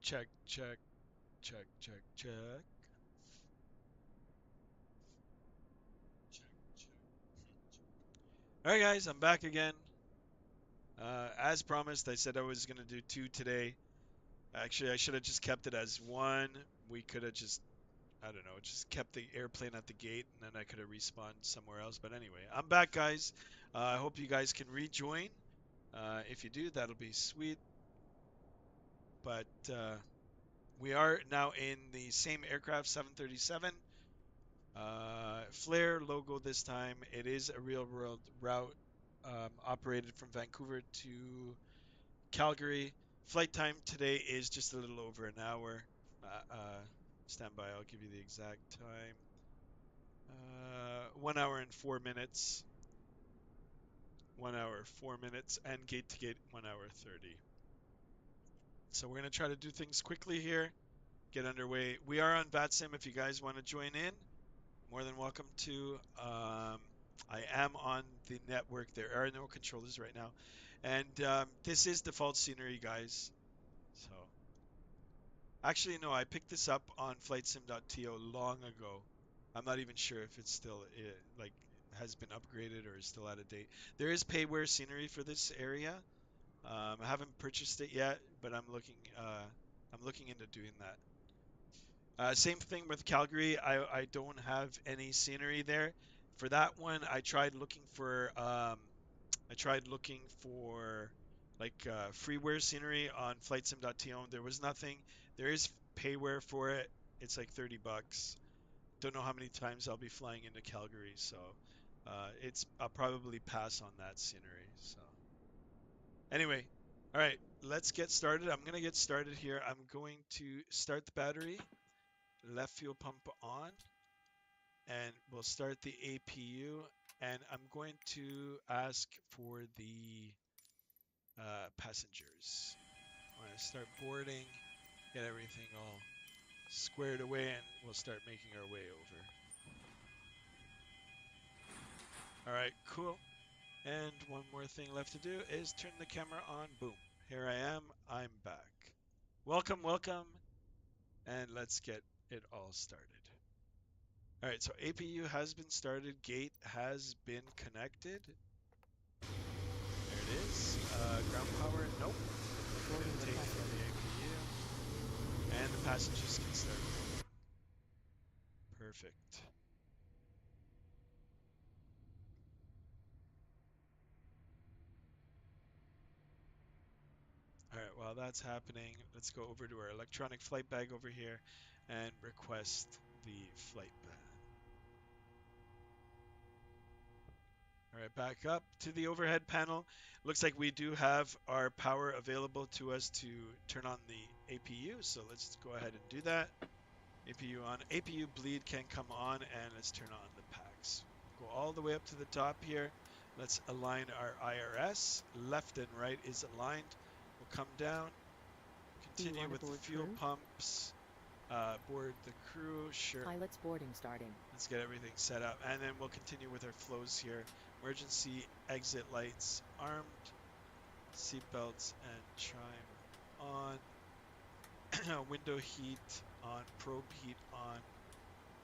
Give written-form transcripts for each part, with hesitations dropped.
Check, check, check, check, check. All right, guys, I'm back again. As promised, I said I was gonna do two today. Actually, I should have just kept it as one. We could have just, I don't know, just kept the airplane at the gate, and then I could have respawned somewhere else. But anyway, I'm back, guys. I hope you guys can rejoin. If you do, that'll be sweet. But we are now in the same aircraft, 737. Flare logo this time. It is a real world route operated from Vancouver to Calgary. Flight time today is just a little over an hour. Uh, uh, Stand by, I'll give you the exact time. 1 hour and 4 minutes. 1 hour, 4 minutes, and gate to gate, 1 hour 30. So we're going to try to do things quickly here, get underway. We are on VATSIM if you guys want to join in. More than welcome to. I am on the network. There are no controllers right now. And this is default scenery, guys. So, actually, no, I picked this up on flightsim.to long ago. I'm not even sure if it's still like has been upgraded or is still out of date. There is payware scenery for this area. I haven't purchased it yet, but I'm looking into doing that. Same thing with Calgary. I don't have any scenery there. For that one, I tried looking for like freeware scenery on flightsim.to. There was nothing. There is payware for it. It's like $30. Don't know how many times I'll be flying into Calgary, so I'll probably pass on that scenery. So anyway, all right, let's get started. I'm gonna get started here. I'm going to start the battery. Left fuel pump on, and we'll start the APU, and I'm going to ask for the passengers. I'm going to start boarding, get everything all squared away, and we'll start making our way over. All right, cool. And one more thing left to do is turn the camera on. Boom. Here I am. I'm back. Welcome, welcome, and let's get it all started. All right, so APU has been started. Gate has been connected. There it is. Ground power, nope. We're going to take from the APU. And the passengers can start. Perfect. All right, while that's happening, let's go over to our electronic flight bag over here and request the flight plan. All right, back up to the overhead panel. Looks like we do have our power available to us to turn on the APU, so let's go ahead and do that. APU on. APU bleed can come on, and let's turn on the packs. Go all the way up to the top here. Let's align our IRS. Left and right is aligned. We'll come down, continue with the fuel pumps, board the crew. Sure. Pilot's boarding starting. Let's get everything set up, and then we'll continue with our flows here. Emergency exit lights armed, seatbelts and chime on. Window heat on, probe heat on,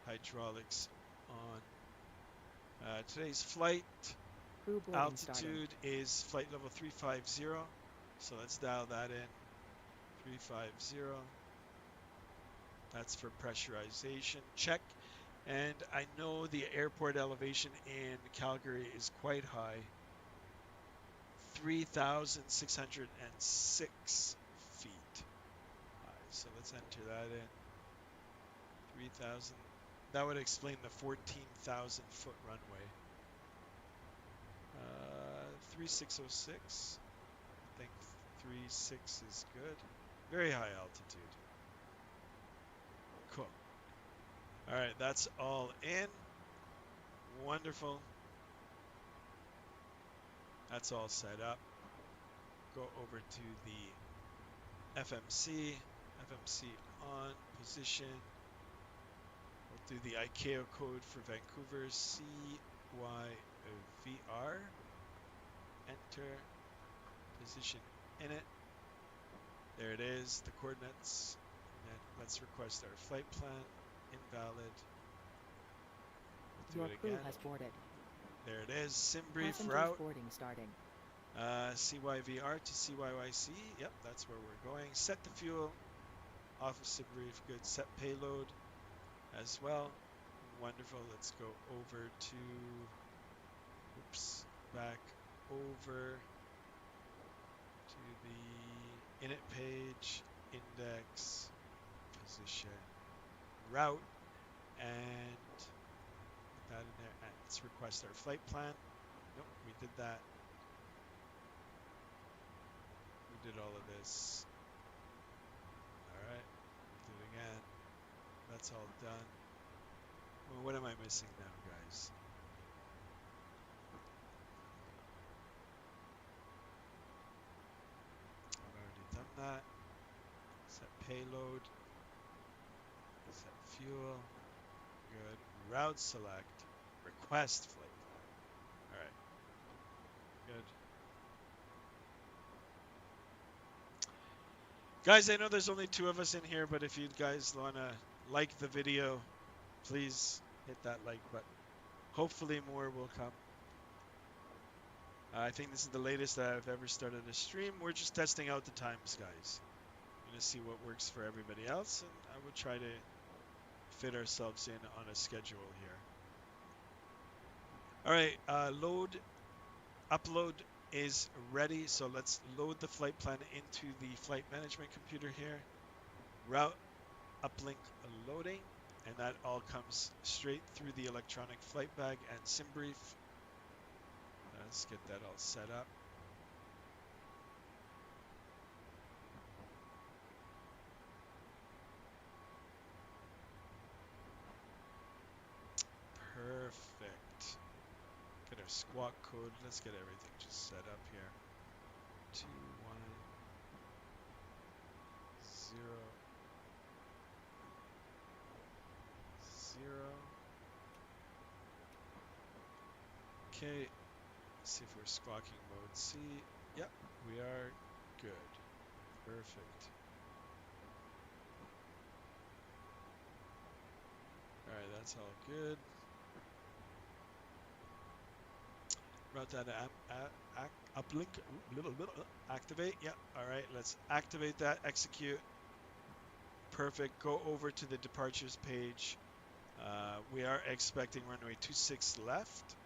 hydraulics on. Today's flight altitude is flight level 350, so let's dial that in. 350. That's for pressurization. Check. And I know the airport elevation in Calgary is quite high. 3,606 feet. So let's enter that in. 3,000. That would explain the 14,000 foot runway. 3606. I think 36 is good. Very high altitude. Cool. All right, that's all in. Wonderful. That's all set up. Go over to the FMC. FMC on position. We'll do the ICAO code for Vancouver, CYVR. Enter, position in it. There it is, the coordinates. And then let's request our flight plan. Invalid. We'll do Your it crew again. has boarded. There it is, sim brief Passengers route. boarding starting. CYVR to CYYC. Yep, that's where we're going. Set the fuel. Off of sim brief. Good. Set payload as well. Wonderful. Let's go over to, oops, back over to the init page, index, position, route, and put that in there. And let's request our flight plan. Nope, we did that. We did all of this. All right, we'll do it again. That's all done. Well, what am I missing now, guys? I've already done that. Set payload. Set fuel. Good. Route select. Request flight plan. All right. Good. Guys, I know there's only 2 of us in here, but if you guys want to like the video, please hit that like button. Hopefully more will come. I think this is the latest that I've ever started a stream. We're just testing out the times, guys. I'm going to see what works for everybody else, and I will try to fit ourselves in on a schedule here. All right, upload is ready, so let's load the flight plan into the flight management computer here. Route uplink loading, and that all comes straight through the electronic flight bag and sim brief. Let's get that all set up. Perfect. Get our squawk code. Let's get everything just set up here. 210. Okay. See if we're squawking mode C. Yep, we are good. Perfect. Alright, that's all good. Route data uplink. Activate. Yep. Alright, let's activate that. Execute. Perfect. Go over to the departures page. We are expecting runway 26 left.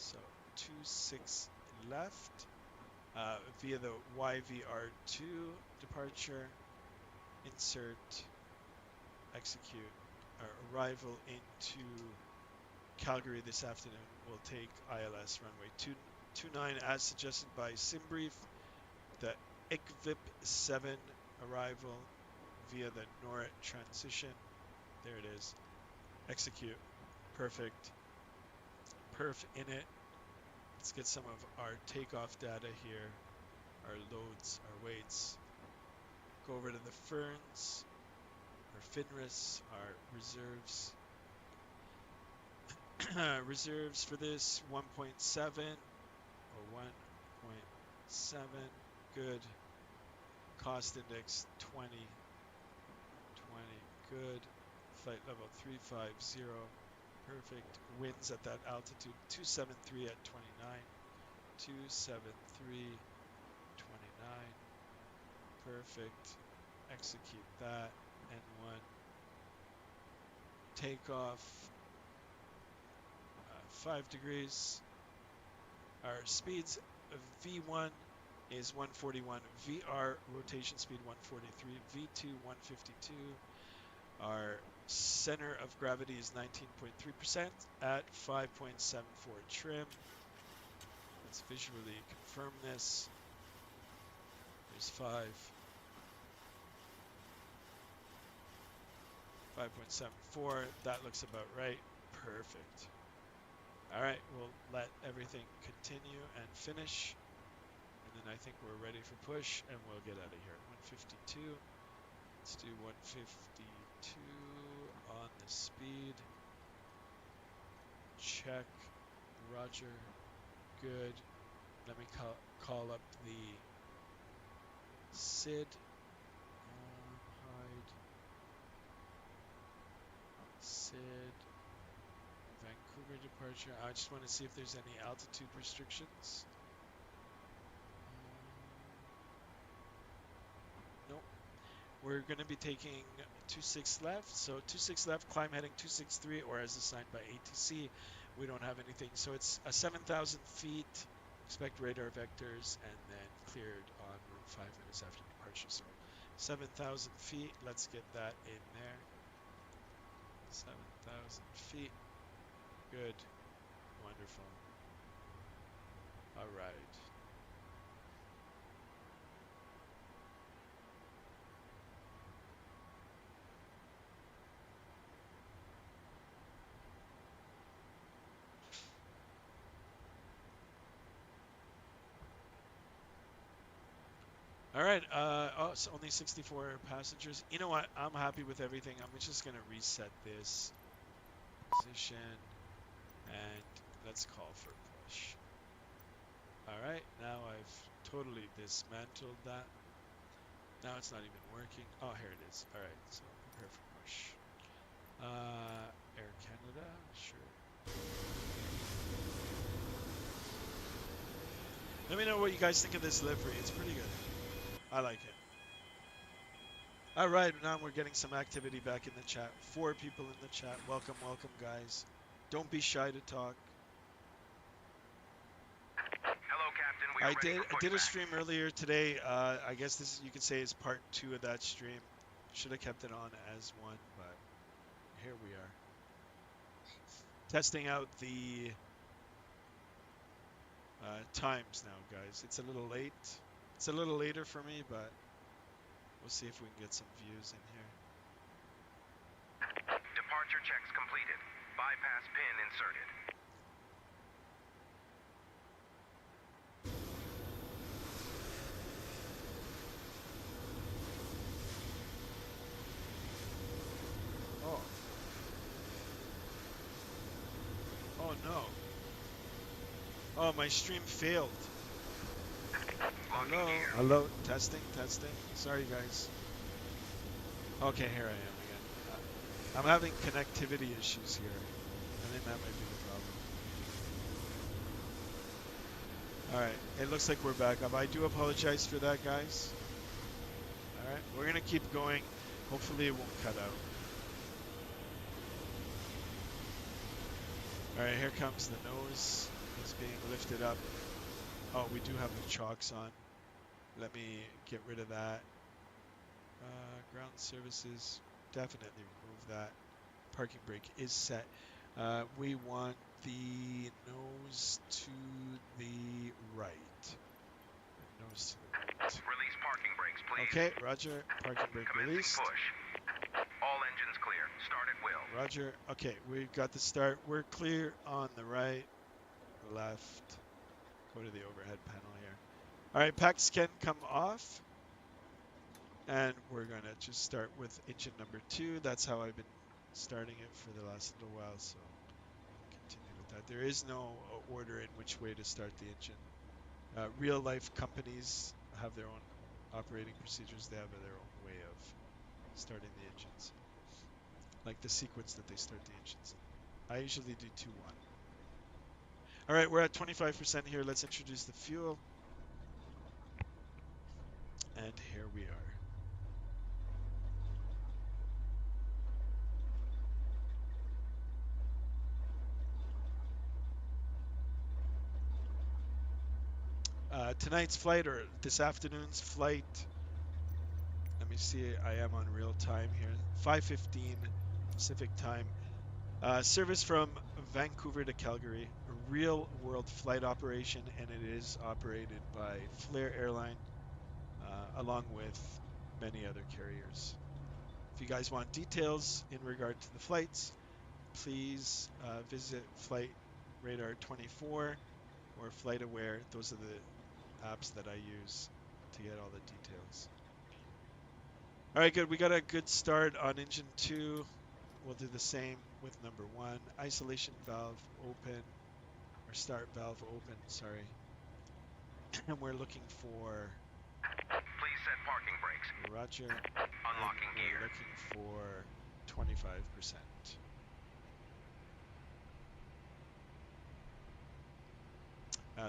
So 26 left. Via the YVR2 departure, insert, execute. Our arrival into Calgary this afternoon will take ILS runway 29 as suggested by SimBrief. The ICVIP 7 arrival via the NORAD transition. There it is. Execute. Perfect. Perf in it. Let's get some of our takeoff data here. Our loads, our weights. Go over to the ferns, our FINRIS, our reserves. Reserves for this 1.7 or 1.7. Good. Cost index 20. 20. Good. Flight level 350. Perfect. Winds at that altitude 273 at 29. 273. 29. Perfect. Execute that. N1. Takeoff. 5 degrees. Our speeds of V1 is 141. VR rotation speed 143. V2 152. Our center of gravity is 19.3% at 5.74 trim. Let's visually confirm this. There's 5.74. That looks about right. Perfect. All right, we'll let everything continue and finish. And then I think we're ready for push, and we'll get out of here. 152. Let's do 152 on the speed. Check. Roger. Good. Let me call up the SID exit. Vancouver departure. I just want to see if there's any altitude restrictions. Nope. We're going to be taking 26 left. So 26 left, climb heading 263, or as assigned by ATC. We don't have anything. So it's 7,000 feet. Expect radar vectors, and then cleared en route 5 minutes after departure. So 7,000 feet. Let's get that in there. 7,000 feet. Good. Wonderful. All right. All right. Oh, it's only 64 passengers. You know what? I'm happy with everything. I'm just gonna reset this position, and let's call for push. All right. Now I've totally dismantled that. Now it's not even working. Oh, here it is. All right. So prepare for push. Air Canada, sure. Let me know what you guys think of this livery. It's pretty good. I like it. All right, now we're getting some activity back in the chat. 4 people in the chat. Welcome, welcome, guys. Don't be shy to talk. Hello, Captain. I did a stream earlier today. I guess this you could say is part 2 of that stream. Should have kept it on as one, but here we are. Testing out the times now, guys. It's a little late. It's a little later for me, but we'll see if we can get some views in here. Departure checks completed. Bypass pin inserted. Oh. Oh no. Oh, my stream failed. Hello. Hello. Testing, testing. Sorry, guys. Okay, here I am again. I'm having connectivity issues here. I think that might be the problem. All right. It looks like we're back up. I do apologize for that, guys. All right. We're going to keep going. Hopefully it won't cut out. All right. Here comes the nose. It's being lifted up. Oh, we do have the chocks on. Let me get rid of that. Ground services, definitely remove that. Parking brake is set. We want the nose to the right. Nose to the right. Release parking brakes, please. Okay, roger. Parking brake released. Push. All engines clear. Start at will. Roger. Okay, we've got the start. We're clear on the right, left. Go to the overhead panel here. All right, packs can come off. And we're going to just start with engine number 2. That's how I've been starting it for the last little while, so continue with that. There is no order in which way to start the engine. Real life companies have their own operating procedures. They have their own way of starting the engines, like the sequence that they start the engines in. I usually do 2-1. All right, we're at 25% here. Let's introduce the fuel. And here we are. Tonight's flight, or this afternoon's flight, let me see, I am on real time here, 5:15 Pacific time. Service from Vancouver to Calgary, a real world flight operation, and it is operated by Flair Airline, along with many other carriers. If you guys want details in regard to the flights, please visit Flight Radar 24 or Flight Aware. Those are the apps that I use to get all the details. All right, good. We got a good start on engine 2. We'll do the same with number 1. Isolation valve open, or start valve open, sorry. And we're looking for... Please set parking brakes. Roger. Unlocking gear. We're looking for 25%.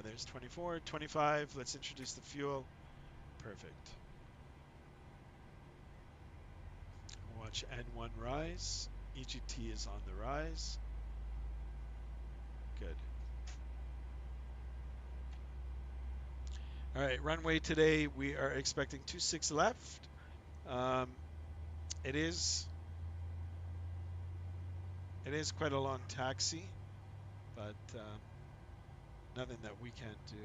There's 24, 25. Let's introduce the fuel. Perfect. Watch N1 rise. EGT is on the rise. Good. All right, runway today, we are expecting 26 left. Um, it is quite a long taxi, but nothing that we can't do.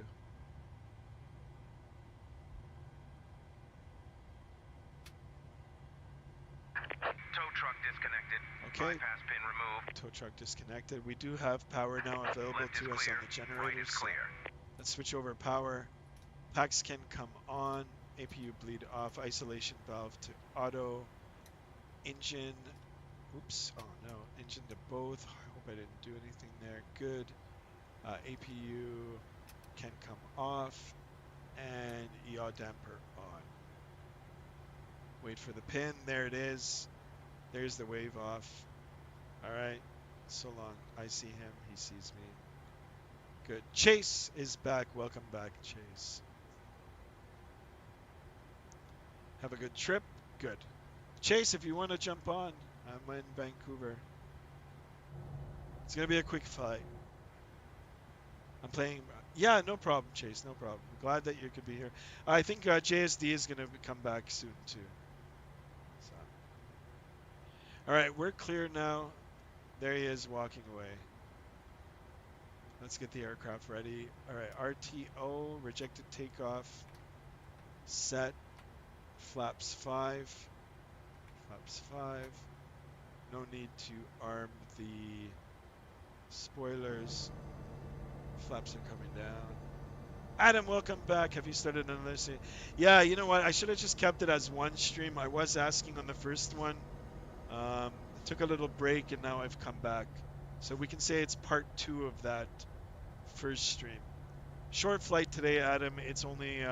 Tow truck disconnected. Okay, Bypass pin removed. tow truck disconnected. We do have power now available Left is to us clear. on the Right generators, is so clear. let's switch over power. Packs can come on. APU bleed off. Isolation valve to auto. Engine. Oops. Oh no. Engine to both. I hope I didn't do anything there. Good. APU can come off. And yaw damper on. Wait for the pin. There it is. There's the wave off. Alright. So long. I see him. He sees me. Good. Chase is back. Welcome back, Chase. Have a good trip. Good. Chase, if you want to jump on, I'm in Vancouver. It's going to be a quick flight. I'm playing. Yeah, no problem, Chase. No problem. Glad that you could be here. I think JSD is going to come back soon, too. So. All right, we're clear now. There he is walking away. Let's get the aircraft ready. All right, RTO, rejected takeoff. Set. Flaps 5. Flaps 5. No need to arm the spoilers. Flaps are coming down. Adam, welcome back. Have you started another stream? Yeah, you know what? I should have just kept it as one stream. I was asking on the first one. Took a little break and now I've come back. So we can say it's part 2 of that first stream. Short flight today, Adam. It's only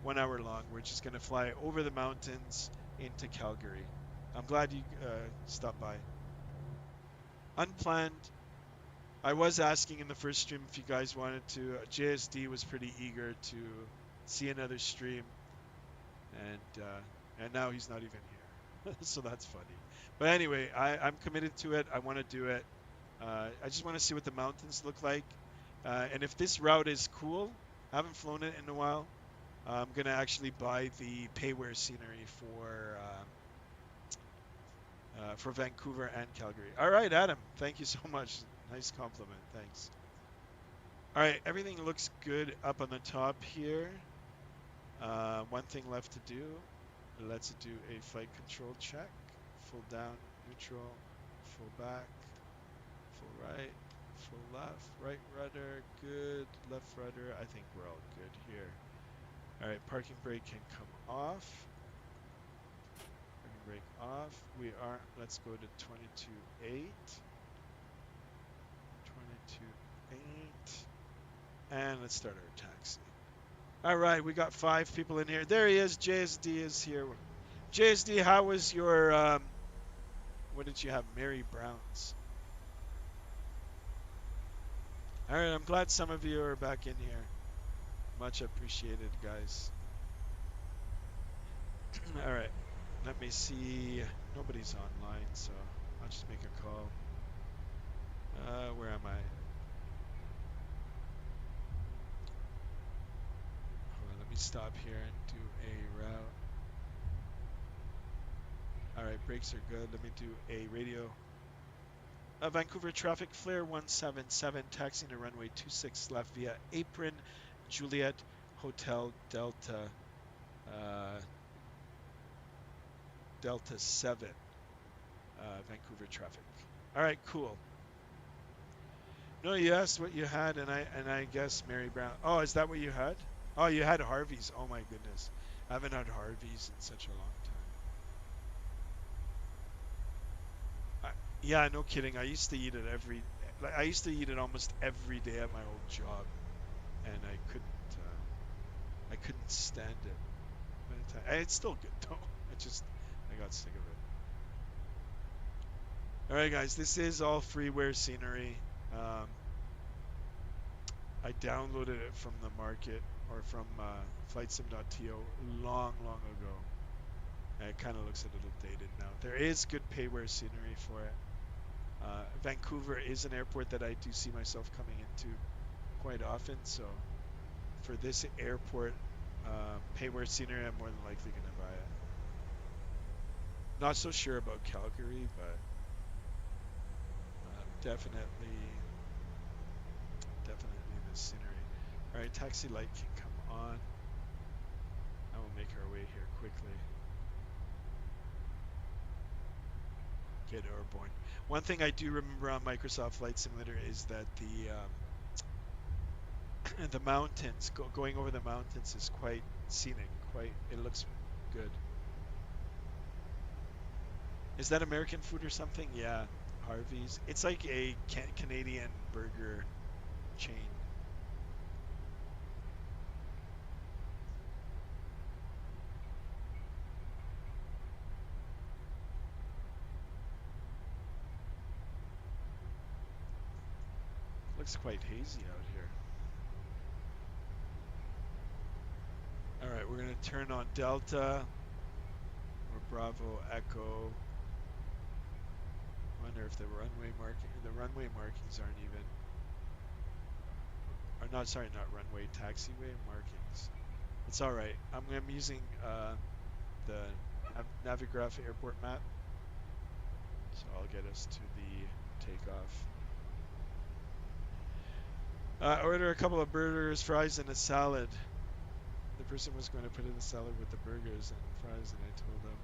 1 hour long. We're just going to fly over the mountains into Calgary. I'm glad you stopped by. Unplanned. I was asking in the first stream if you guys wanted to. JSD was pretty eager to see another stream, and now he's not even here, so that's funny. But anyway, I'm committed to it. I want to do it. I just want to see what the mountains look like, and if this route is cool. I haven't flown it in a while. I'm gonna actually buy the payware scenery for Vancouver and Calgary. All right, Adam. Thank you so much. Nice compliment. Thanks. All right, everything looks good up on the top here. One thing left to do. Let's do a flight control check. Full down, neutral, full back, full right, full left, right rudder, good, left rudder. I think we're all good here. All right, parking brake can come off. Parking brake off. We are, let's go to 22.8. 22.8. And let's start our taxi. All right, we got 5 people in here. There he is. JSD is here. JSD, how was your, what did you have? Mary Brown's. All right, I'm glad some of you are back in here. Much appreciated, guys. All right, let me see. Nobody's online, so I'll just make a call. Where am I? Hold on, let me stop here and do a route. All right, brakes are good. Let me do a radio. Vancouver traffic flare 177, taxiing to runway 26 left via apron, Juliet Hotel Delta, Delta 7, Vancouver traffic. All right, cool. No, you asked what you had, and I guess Mary Brown. Oh, is that what you had? Oh, you had Harvey's. Oh my goodness, I haven't had Harvey's in such a long time. Yeah, no kidding. I used to eat it I used to eat it almost every day at my old job, and I couldn't stand it. And it's still good though. I got sick of it. All right, guys, this is all freeware scenery. I downloaded it from the market or from flightsim.to long ago. And it kind of looks a little dated now. There is good payware scenery for it. Vancouver is an airport that I do see myself coming into quite often. So for this airport payware scenery, I'm more than likely going to buy it. Not so sure about Calgary, but definitely the scenery. All right, taxi light can come on. I will make our way here quickly. Get airborne. One thing I do remember on Microsoft Flight Simulator is that the mountains, going over the mountains is quite scenic. It looks good. Is that American food or something? Yeah, Harvey's. It's like a Canadian burger chain. Looks quite hazy out here. All right, we're going to turn on Delta or Bravo Echo. Wonder if the runway markings aren't even, or not, sorry, not runway, taxiway markings. It's all right. I'm using the Navigraph airport map, so I'll get us to the takeoff. Order a couple of burgers, fries, and a salad. The person was going to put in the salad with the burgers and fries, and I told them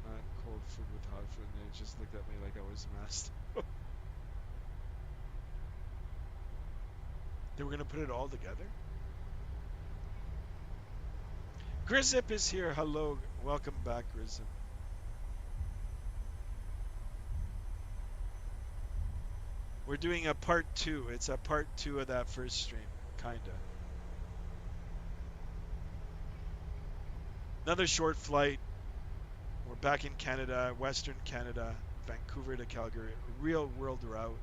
not cold food with hot food, and they just looked at me like I was messed. They were going to put it all together? Grizzip is here. Hello. Welcome back, Grizzip. We're doing a part 2. It's a part 2 of that first stream, kinda. Another short flight. We're back in Canada, Western Canada, Vancouver to Calgary. Real world route.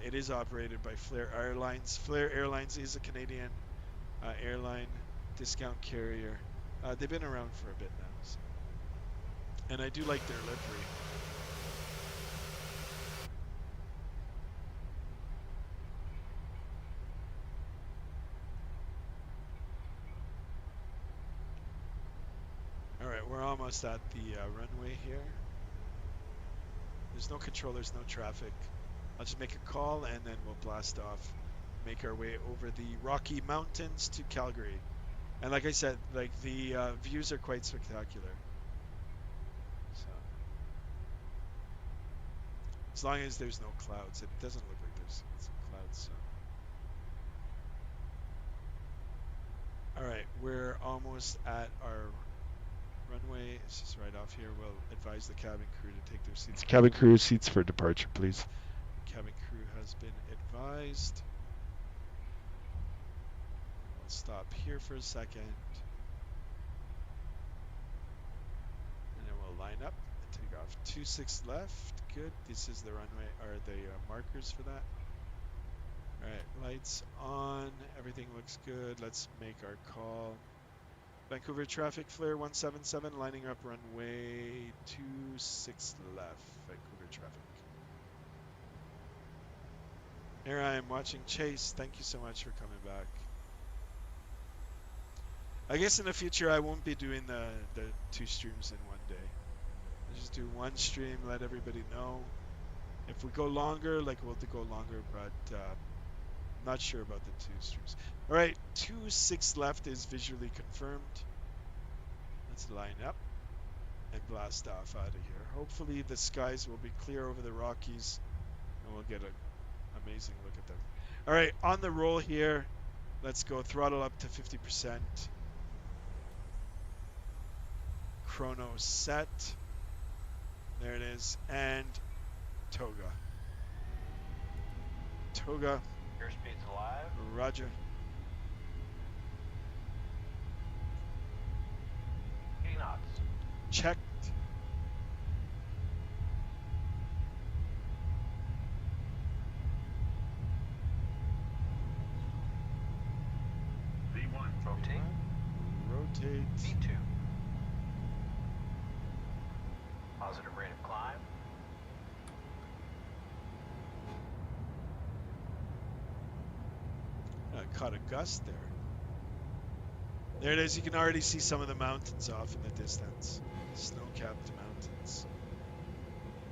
It is operated by Flair Airlines. Flair Airlines is a Canadian airline discount carrier. They've been around for a bit now. So. And I do like their livery. All right, we're almost at the runway here. There's no controllers, no traffic. I'll just make a call and then we'll blast off. Make our way over the Rocky Mountains to Calgary. And like I said, like the views are quite spectacular. So, as long as there's no clouds, it doesn't look like there's some clouds. So. All right, we're almost at our runway. It's just right off here. We'll advise the cabin crew to take their seats. Cabin crew, seats for departure, please. Cabin crew has been advised. We'll stop here for a second. And then we'll line up and take off. 26 left. Good. This is the runway, or the markers for that. All right, lights on. Everything looks good. Let's make our call. Vancouver traffic, Flair 177, lining up runway 26 left. Vancouver traffic. Here I am watching Chase. Thank you so much for coming back. I guess in the future I won't be doing the 2 streams in one day. I'll just do 1 stream, let everybody know. If we go longer, like we'll go longer, but not sure about the 2 streams. All right, 26 left is visually confirmed. Let's line up and blast off out of here. Hopefully the skies will be clear over the Rockies and we'll get an amazing look at them. All right, on the roll here. Let's go throttle up to 50%. Chrono set. There it is. And Toga. Toga. Airspeed's alive. Roger. Knots. Checked. rotate. V2. Positive rate of climb. I caught a gust there. There it is. You can already see some of the mountains off in the distance. Snow-capped mountains.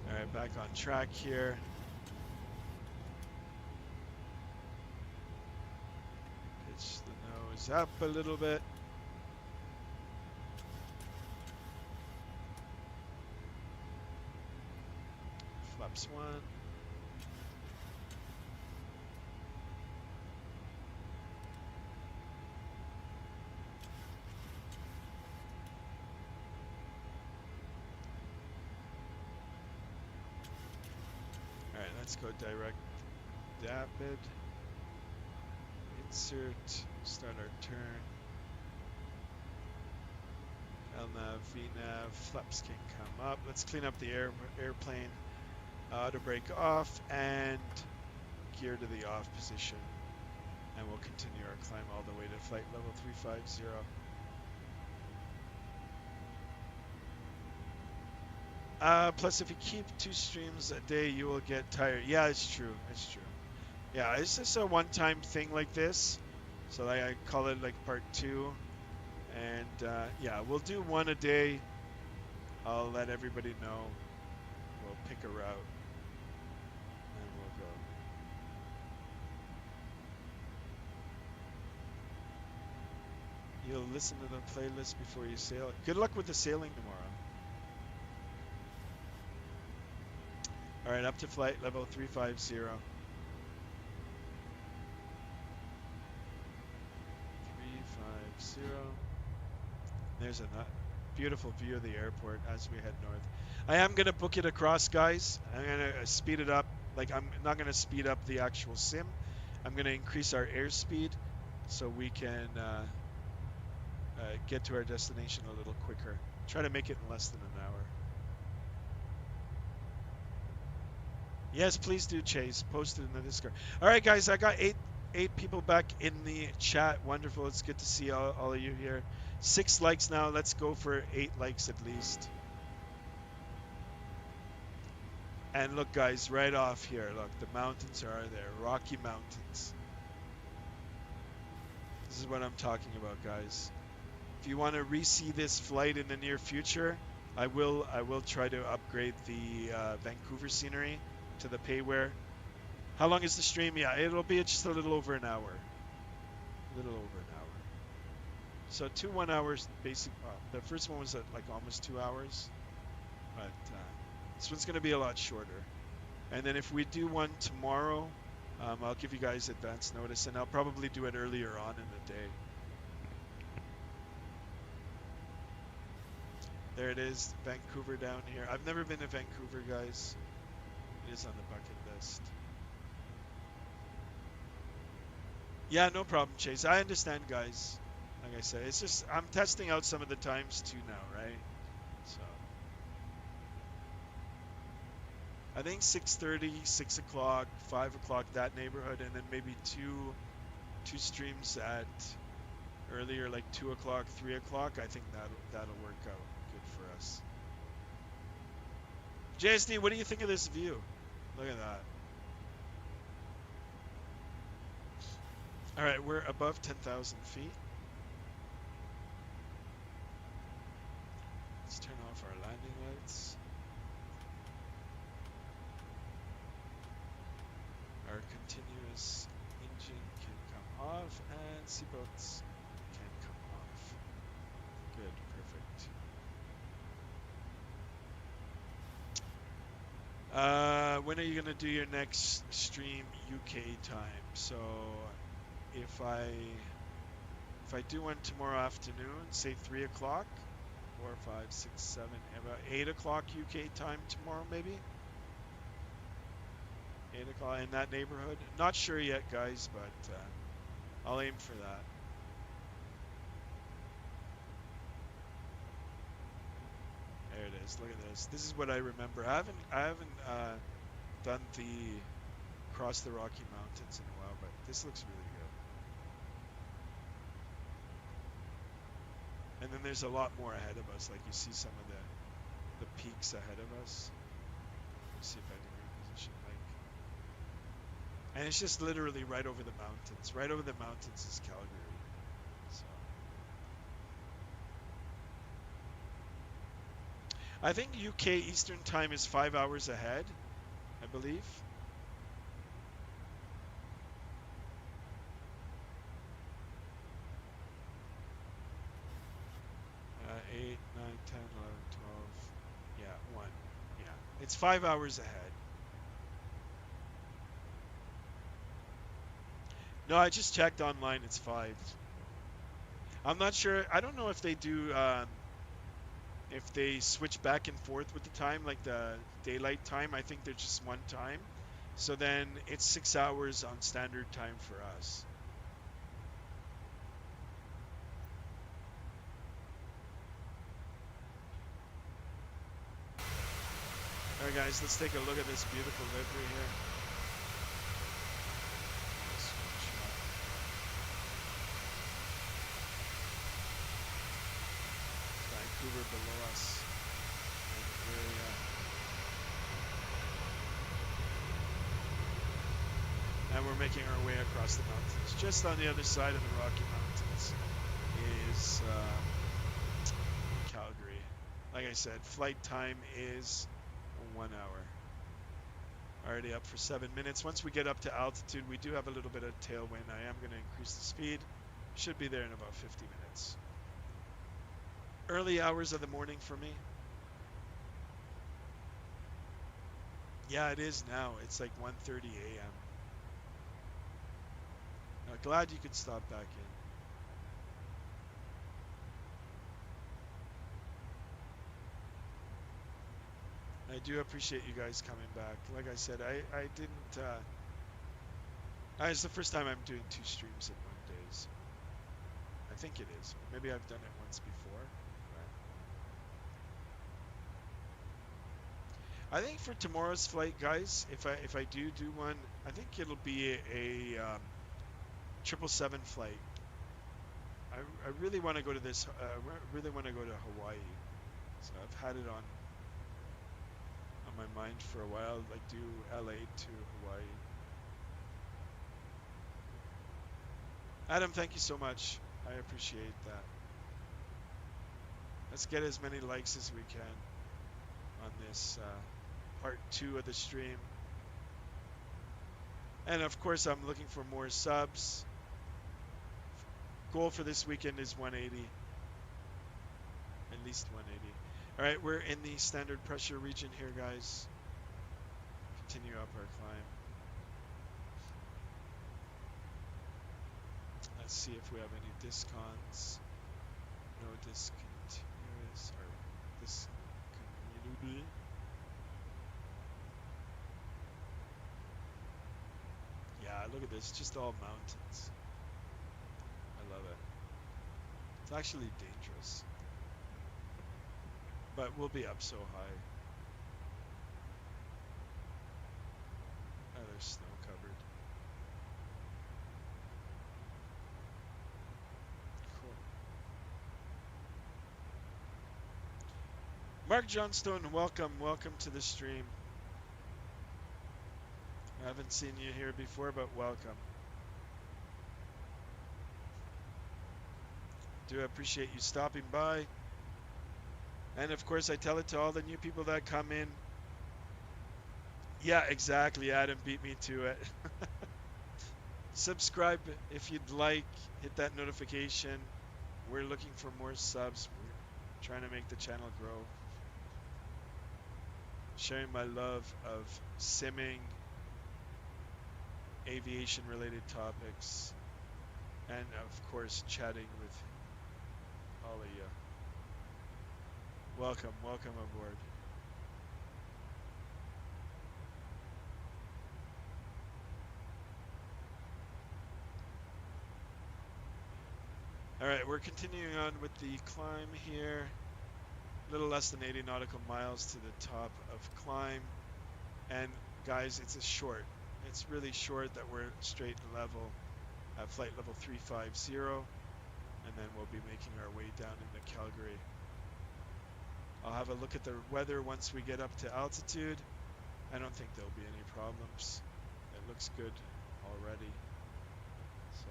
All right, back on track here. Pitch the nose up a little bit. Flaps one. All right, let's go direct Dapid. Insert, start our turn. LNAV, VNAV, flaps can come up. Let's clean up the airplane. Auto brake off and gear to the off position. And we'll continue our climb all the way to flight level 350. Plus, if you keep 2 streams a day, you will get tired. Yeah, it's true. It's true. Yeah, it's just a one-time thing like this. So I call it like part 2. And yeah, we'll do 1 a day. I'll let everybody know. We'll pick a route. And we'll go. You'll listen to the playlist before you sail. Good luck with the sailing tomorrow. All right, up to flight level 350. 350. There's a beautiful view of the airport as we head north. I am going to book it across, guys. I'm going to speed it up. Like, I'm not going to speed up the actual sim. I'm going to increase our airspeed so we can get to our destination a little quicker. Try to make it in less than an hour. Yes, please do, Chase. Post it in the Discord. All right, guys, I got eight people back in the chat. Wonderful. It's good to see all of you here. 6 likes now. Let's go for 8 likes at least. And look, guys, right off here. Look, the mountains are there. Rocky Mountains. This is what I'm talking about, guys. If you want to re-see this flight in the near future, I will try to upgrade the Vancouver scenery to the payware. How long is the stream? Yeah, it'll be just a little over an hour. A little over an hour. So 2 1 hours basic. The first one was at like almost 2 hours, but this one's going to be a lot shorter. And then if we do one tomorrow, I'll give you guys advance notice, and I'll probably do it earlier on in the day. There it is, Vancouver down here. I've never been to Vancouver, guys. It is on the bucket list. Yeah, no problem, Chase. I understand, guys. Like I said, it's just I'm testing out some of the times too now, right? So I think 6:30, 6 o'clock, 5 o'clock, that neighborhood, and then maybe two streams at earlier, like 2 o'clock, 3 o'clock. I think that'll work out good for us. JSD, what do you think of this view? Look at that. All right, we're above 10,000 feet. Let's turn off our landing lights. Our continuous engine can come off and seatbelts can come off. Good, perfect. When are you going to do your next stream UK time? So if I do one tomorrow afternoon, say 3 o'clock, 4, 5, 6, 7, about 8 o'clock UK time tomorrow, maybe? 8 o'clock in that neighborhood. Not sure yet, guys, but I'll aim for that. There it is. Look at this. This is what I remember. I haven't done the Across the Rocky Mountains in a while, but this looks really good. And then there's a lot more ahead of us. Like you see some of the peaks ahead of us. Let's see if I can reposition. Like, and it's just literally right over the mountains. Right over the mountains is Calgary. So I think UK Eastern Time is 5 hours ahead, I believe. 8, 9, 10, 11, 12. Yeah, 1. Yeah, it's 5 hours ahead. No, I just checked online. It's 5. I'm not sure. I don't know if they do, if they switch back and forth with the time, like the daylight time. I think they're just one time. So then it's 6 hours on standard time for us. All right, guys, let's take a look at this beautiful livery here. Vancouver below us in the area. And we're making our way across the mountains. Just on the other side of the Rocky Mountains is Calgary. Like I said, flight time is 1 hour. Already up for 7 minutes. Once we get up to altitude, we do have a little bit of tailwind. I am going to increase the speed. Should be there in about 50 minutes. Early hours of the morning for me. Yeah, it is now. It's like 1:30 a.m. Glad you could stop back in. I do appreciate you guys coming back. Like I said, I didn't. It's the first time I'm doing 2 streams in one day. So I think it is. Maybe I've done it once before. I think for tomorrow's flight, guys, if I do one, I think it'll be a 777 flight. I really want to go to this. Really want to go to Hawaii. So I've had it on my mind for a while. Like do LA to Hawaii. Adam, thank you so much. I appreciate that. Let's get as many likes as we can on this part 2 of the stream. And of course, I'm looking for more subs. Goal for this weekend is 180. At least 180. All right, we're in the standard pressure region here, guys. Continue up our climb. Let's see if we have any discons. No discontinuous or discontinuity. Yeah, look at this, just all mountains. I love it. It's actually dangerous. But we'll be up so high. Oh, there's snow covered. Cool. Mark Johnstone, welcome to the stream. I haven't seen you here before, but welcome. Do appreciate you stopping by. And of course, I tell it to all the new people that come in. Yeah, exactly. Adam beat me to it. Subscribe if you'd like. Hit that notification. We're looking for more subs. We're trying to make the channel grow. Sharing my love of simming, aviation related topics, and of course chatting with all of you. Welcome aboard. All right, we're continuing on with the climb here. A little less than 80 nautical miles to the top of climb. And guys, it's really short that we're straight and level at flight level 350. and then we'll be making our way down into Calgary. I'll have a look at the weather once we get up to altitude. I don't think there'll be any problems. It looks good already. So.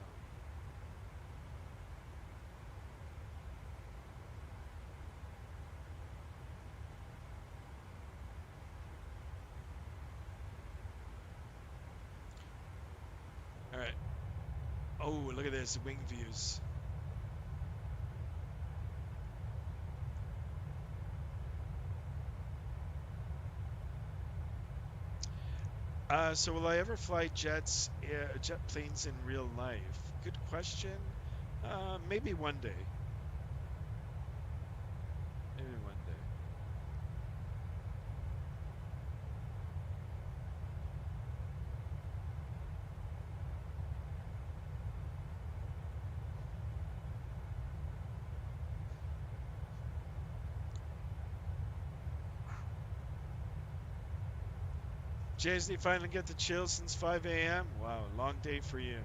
All right. Oh, look at this, wing views. So will I ever fly jet planes in real life? Good question. Maybe one day. Maybe one day. Jays, you finally get to chill since 5 a.m.? Wow, long day for you.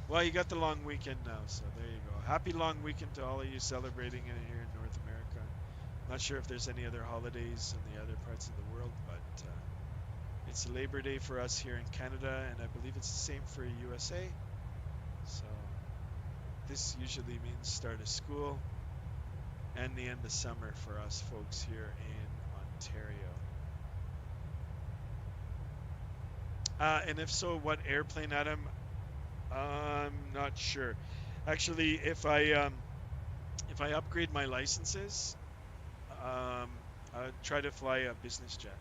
Well, you got the long weekend now, so there you go. Happy long weekend to all of you celebrating it here in North America. Not sure if there's any other holidays in the other parts of the world, but it's Labor Day for us here in Canada, and I believe it's the same for USA. So this usually means start of school and the end of summer for us folks here in Ontario. And if so, what airplane, Adam? I'm not sure. Actually, if I upgrade my licenses, I'll try to fly a business jet.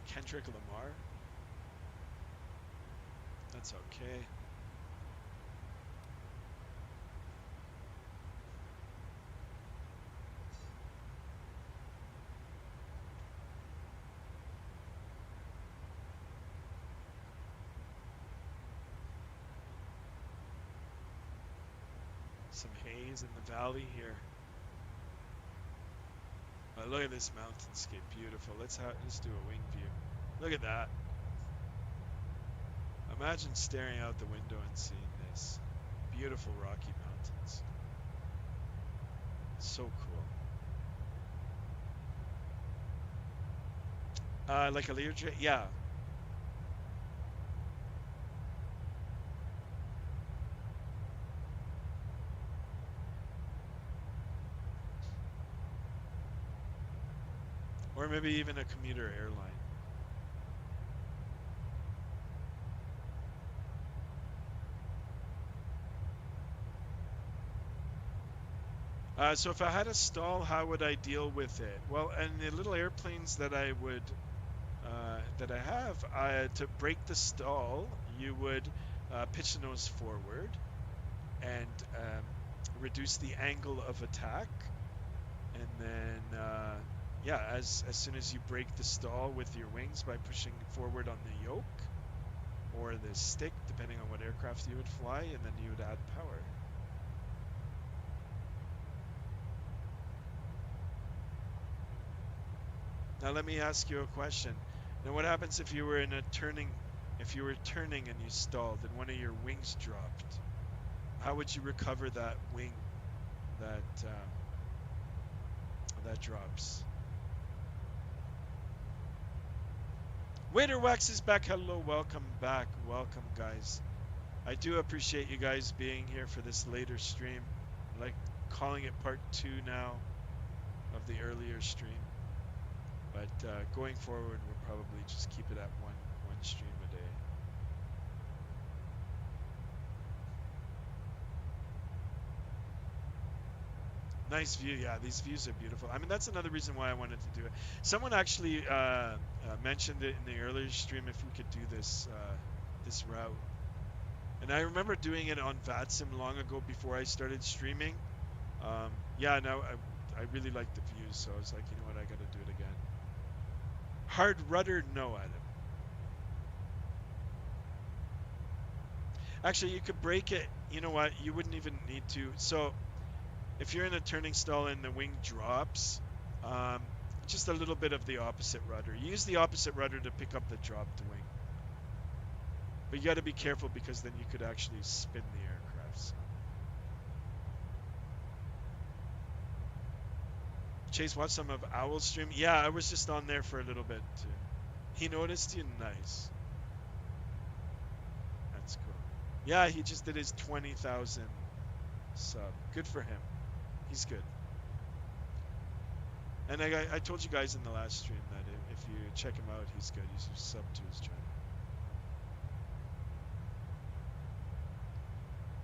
Kendrick Lamar? That's okay. Some haze in the valley here. Oh, look at this mountainscape, beautiful. Let's do a wing view. Look at that. Imagine staring out the window and seeing this. Beautiful Rocky Mountains. So cool. Like a Learjet? Yeah. Or maybe even a commuter airline. So if I had a stall, how would I deal with it? Well, and the little airplanes that I would that I have, to break the stall, you would pitch the nose forward and reduce the angle of attack, and then yeah, as soon as you break the stall with your wings by pushing forward on the yoke or the stick, depending on what aircraft you would fly, and then you would add power. Now let me ask you a question. Now what happens if you were turning and you stalled and one of your wings dropped? How would you recover that wing that drops? Waiter Wax is back. Hello, welcome back. Welcome, guys. I do appreciate you guys being here for this later stream. I like calling it part 2 now of the earlier stream. But going forward, we'll probably just keep it at one stream a day. Nice view, yeah. These views are beautiful. I mean, that's another reason why I wanted to do it. Someone actually mentioned it in the earlier stream if we could do this this route. And I remember doing it on VATSIM long ago before I started streaming. Yeah, no, I really liked the views, so I was like, you know what, I got to do it again. Hard rudder, no, Adam. Actually, you could break it. You know what? You wouldn't even need to. So, if you're in a turning stall and the wing drops, just a little bit of the opposite rudder. Use the opposite rudder to pick up the dropped wing. But you got to be careful because then you could actually spin the aircraft. So. Chase watched some of Owl's stream. Yeah, I was just on there for a little bit too. He noticed you. Nice. That's cool. Yeah, he just did his 20,000 sub. Good for him. He's good. And I told you guys in the last stream that if you check him out, he's good. You should sub to his channel.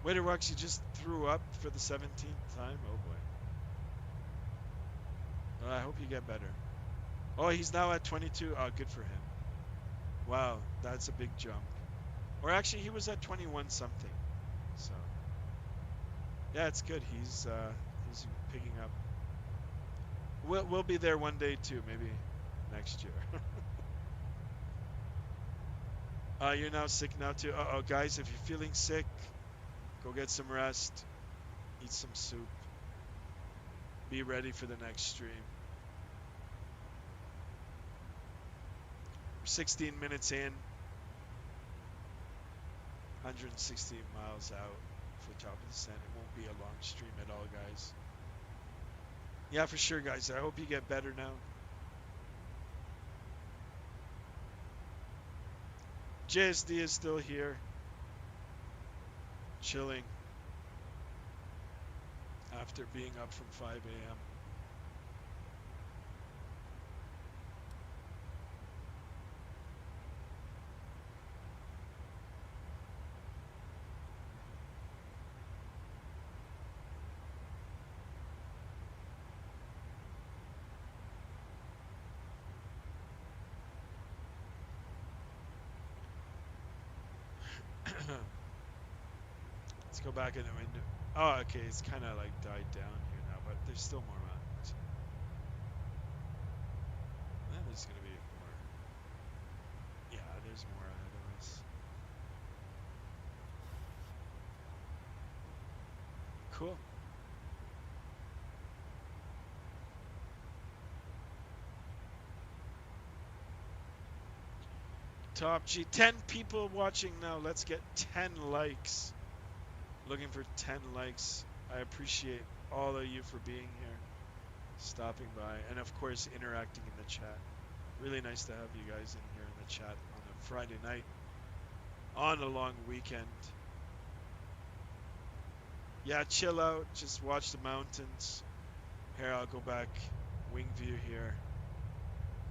Waiter Rux, you just threw up for the 17th time? Oh boy. I hope you get better. Oh, he's now at 22. Oh, good for him. Wow, that's a big jump. Or actually, he was at 21 something. So, yeah, it's good. He's picking up. We'll be there one day too, maybe next year. You're now sick now too. Uh-oh, guys, if you're feeling sick, go get some rest. Eat some soup. Be ready for the next stream. We're 16 minutes in. 160 miles out for top of the descent. It won't be a long stream at all, guys. Yeah, for sure, guys. I hope you get better now. JSD is still here. Chilling. After being up from 5 a.m. Let's go back in the window. Oh, okay, it's kind of like died down here now, but there's still more mountains. There's gonna be more. Yeah, there's more ahead of us. Cool. Top G, 10 people watching now. Let's get 10 likes. Looking for 10 likes. I appreciate all of you for being here, stopping by, and of course interacting in the chat. Really nice to have you guys in here in the chat on a Friday night, on a long weekend. Yeah, chill out, just watch the mountains. Here, I'll go back, wing view here.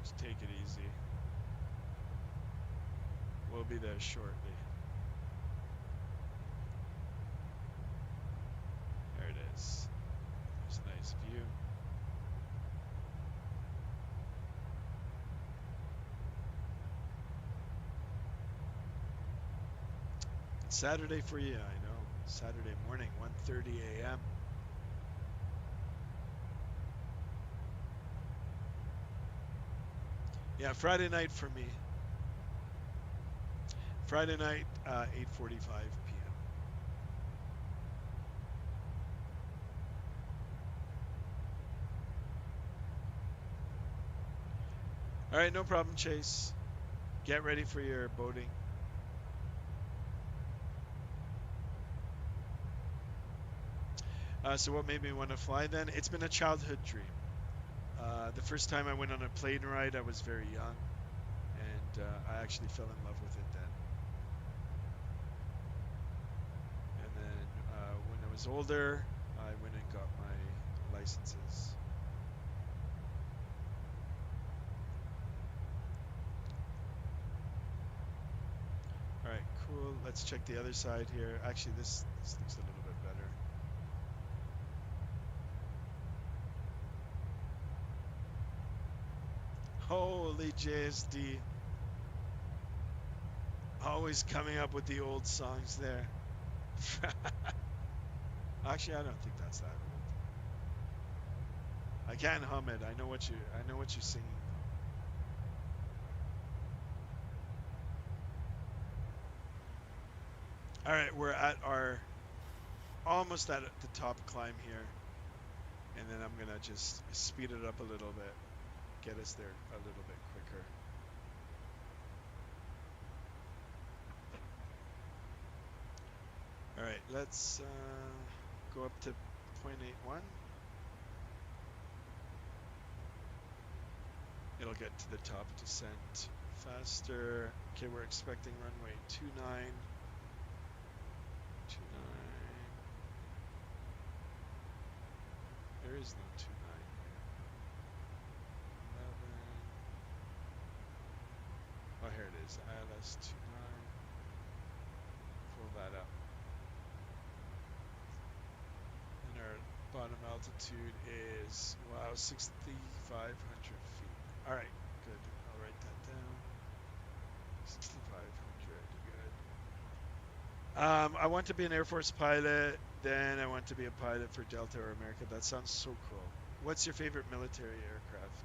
Just take it easy. We'll be there shortly. There it is. There's a nice view. It's Saturday for you, I know. Saturday morning, 1:30 a.m. Yeah, Friday night for me. Friday night, 8:45 p.m. All right, no problem, Chase. Get ready for your boating. So what made me want to fly then? It's been a childhood dream. The first time I went on a plane ride, I was very young, and I actually fell in love with it then. And then when I was older, I went and got my licenses. All right, cool. Let's check the other side here. Actually, this looks a little bit better. Holy JSD. Always coming up with the old songs there. Actually, I don't think that's that old. I can't hum it. I know what you're singing. All right, we're at almost at the top climb here. And then I'm gonna just speed it up a little bit. Get us there a little bit quicker. Let's go up to 0.81. It'll get to the top descent faster. Okay, we're expecting runway 29. 29. There is no 29 here. 11. Oh, here it is. ILS 29. Pull that up. And our bottom altitude is, wow, 6,500 feet. All right, good. I'll write that down. 6,500, good. I want to be an Air Force pilot. Then I want to be a pilot for Delta or America. That sounds so cool. What's your favorite military aircraft?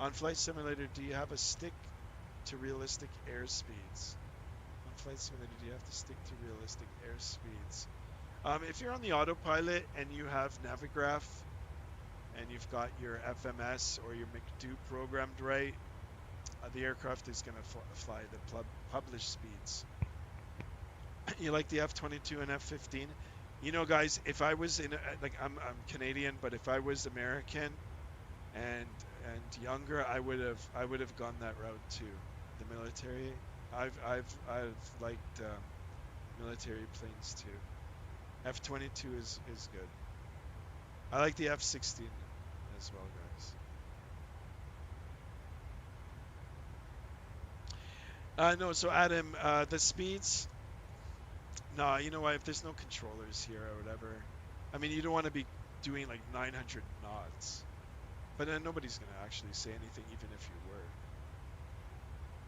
On Flight Simulator, do you have a stick to realistic airspeeds? On Flight Simulator, do you have to stick to realistic airspeeds? If you're on the autopilot and you have Navigraph and you've got your FMS or your McDo programmed right, the aircraft is going to fly the published speeds. You like the F-22 and F-15? You know, guys, if I was in, like, I'm Canadian, but if I was American and younger, I would have gone that route too. The military. I've liked military planes too. F-22 is good. I like the F-16 as well, guys. No, so Adam, the speeds. No, you know what? If there's no controllers here or whatever, I mean, you don't want to be doing like 900 knots. But then nobody's going to actually say anything, even if you were.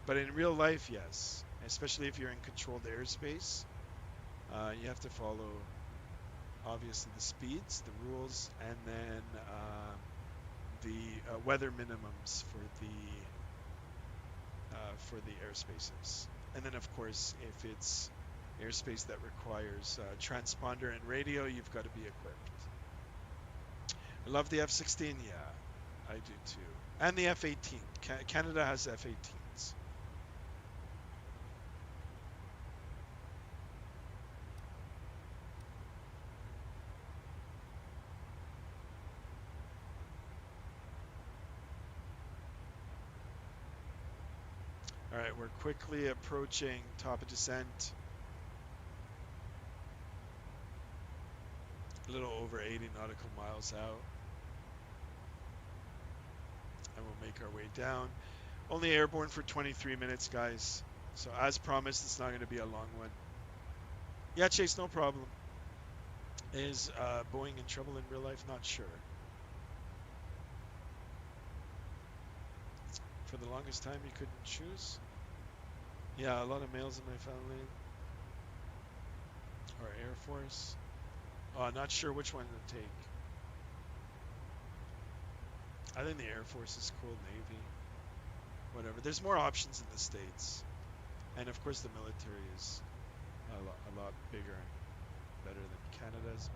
But in real life, yes. Especially if you're in controlled airspace, you have to follow, obviously, the speeds, the rules, and then the weather minimums for the airspaces. And then, of course, if it's airspace that requires transponder and radio, you've got to be equipped. I love the F-16, yeah, I do too. And the F-18. Canada has F-18s. All right, we're quickly approaching top of descent. A little over 80 nautical miles out. And we'll make our way down. Only airborne for 23 minutes, guys. So as promised, it's not going to be a long one. Yeah, Chase, no problem. Is Boeing in trouble in real life? Not sure. For the longest time, you couldn't choose? Yeah, a lot of males in my family. Or Air Force. Not sure which one to take. I think the Air Force is cool, Navy. Whatever. There's more options in the States. And of course the military is a lot bigger and better than Canada's,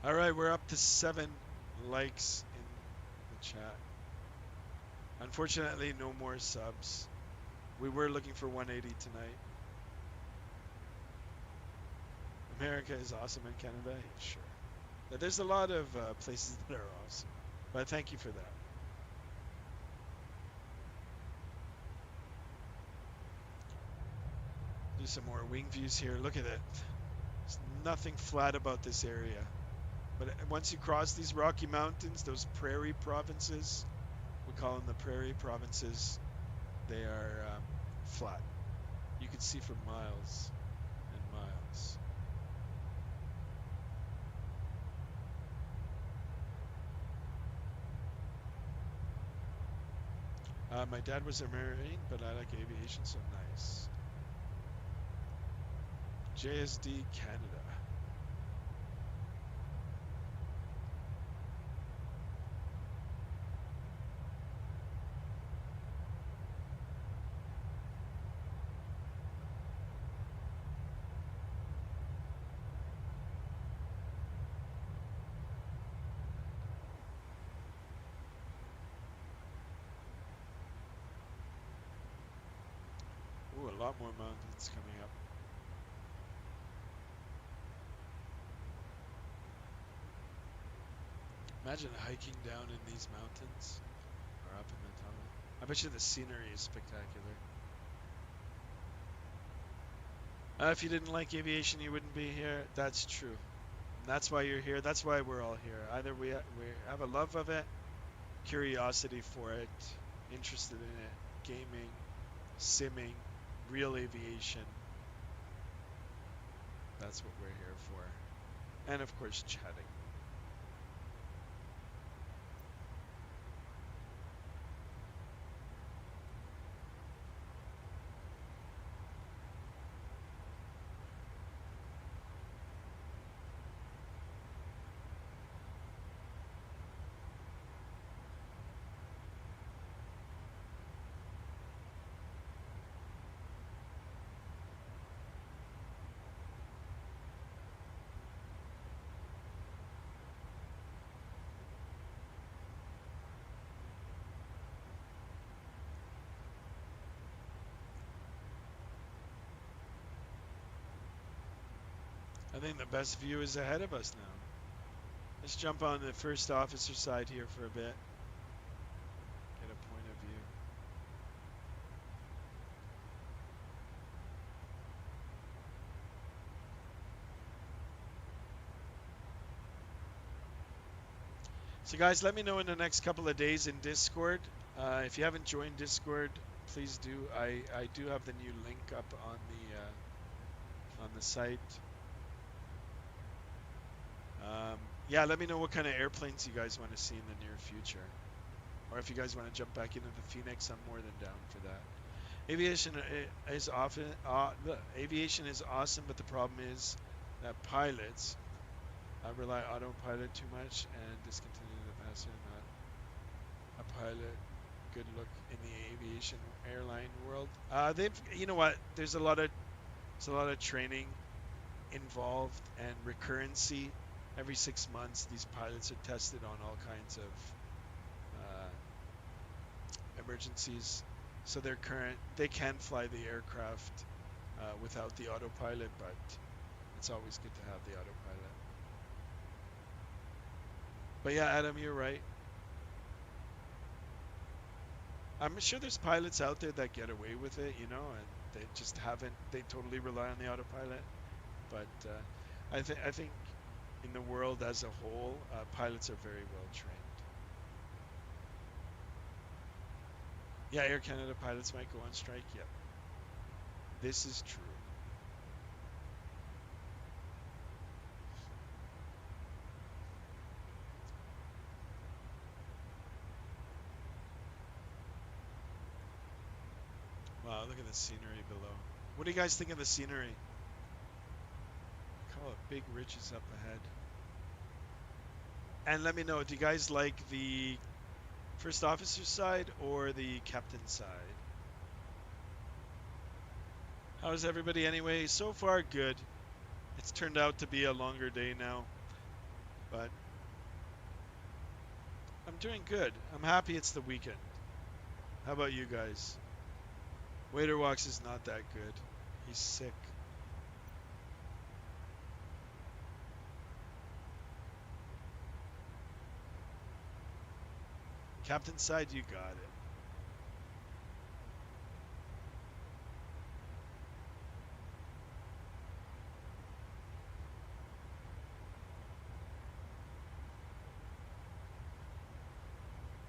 but alright, we're up to 7 likes in the chat. Unfortunately, no more subs. We were looking for 180 tonight. America is awesome in Canada? Yeah, sure. But there's a lot of places that are awesome. But thank you for that. Do some more wing views here. Look at it. There's nothing flat about this area. But once you cross these Rocky Mountains, those prairie provinces, we call them the prairie provinces, they are flat. You can see for miles and miles. My dad was a Marine, but I like aviation, so nice. JSD Canada. lot more mountains coming up. Imagine hiking down in these mountains or up in the top. I bet you the scenery is spectacular. If you didn't like aviation, you wouldn't be here. That's true. And that's why you're here. That's why we're all here. Either we have a love of it, curiosity for it, interested in it, gaming, simming, real aviation. That's what we're here for. And of course, chatting. I think the best view is ahead of us now. Let's jump on the first officer side here for a bit. Get a point of view. So guys, let me know in the next couple of days in Discord. If you haven't joined Discord, please do. I do have the new link up on the site. Yeah, let me know what kind of airplanes you guys want to see in the near future. Or if you guys want to jump back into the Phoenix, I'm more than down for that. Aviation is awesome, but the problem is that pilots rely autopilot too much and discontinue the passenger, not a pilot. Good look in the aviation airline world. You know what? There's a lot of training involved and recurrency. Every 6 months, these pilots are tested on all kinds of emergencies. So they can fly the aircraft without the autopilot, but it's always good to have the autopilot. But yeah, Adam, you're right. I'm sure there's pilots out there that get away with it, and they just haven't. They totally rely on the autopilot. But I think in the world as a whole, pilots are very well trained. Yeah, Air Canada pilots might go on strike. Yep. This is true. Wow, look at the scenery below. What do you guys think of the scenery? Call it big ridges up ahead. And let me know, do you guys like the first officer side or the captain side? How's everybody anyway? So far, good. It's turned out to be a longer day now, but I'm doing good. I'm happy it's the weekend. How about you guys? Waiter Walks is not that good. He's sick. Captain side, you got it.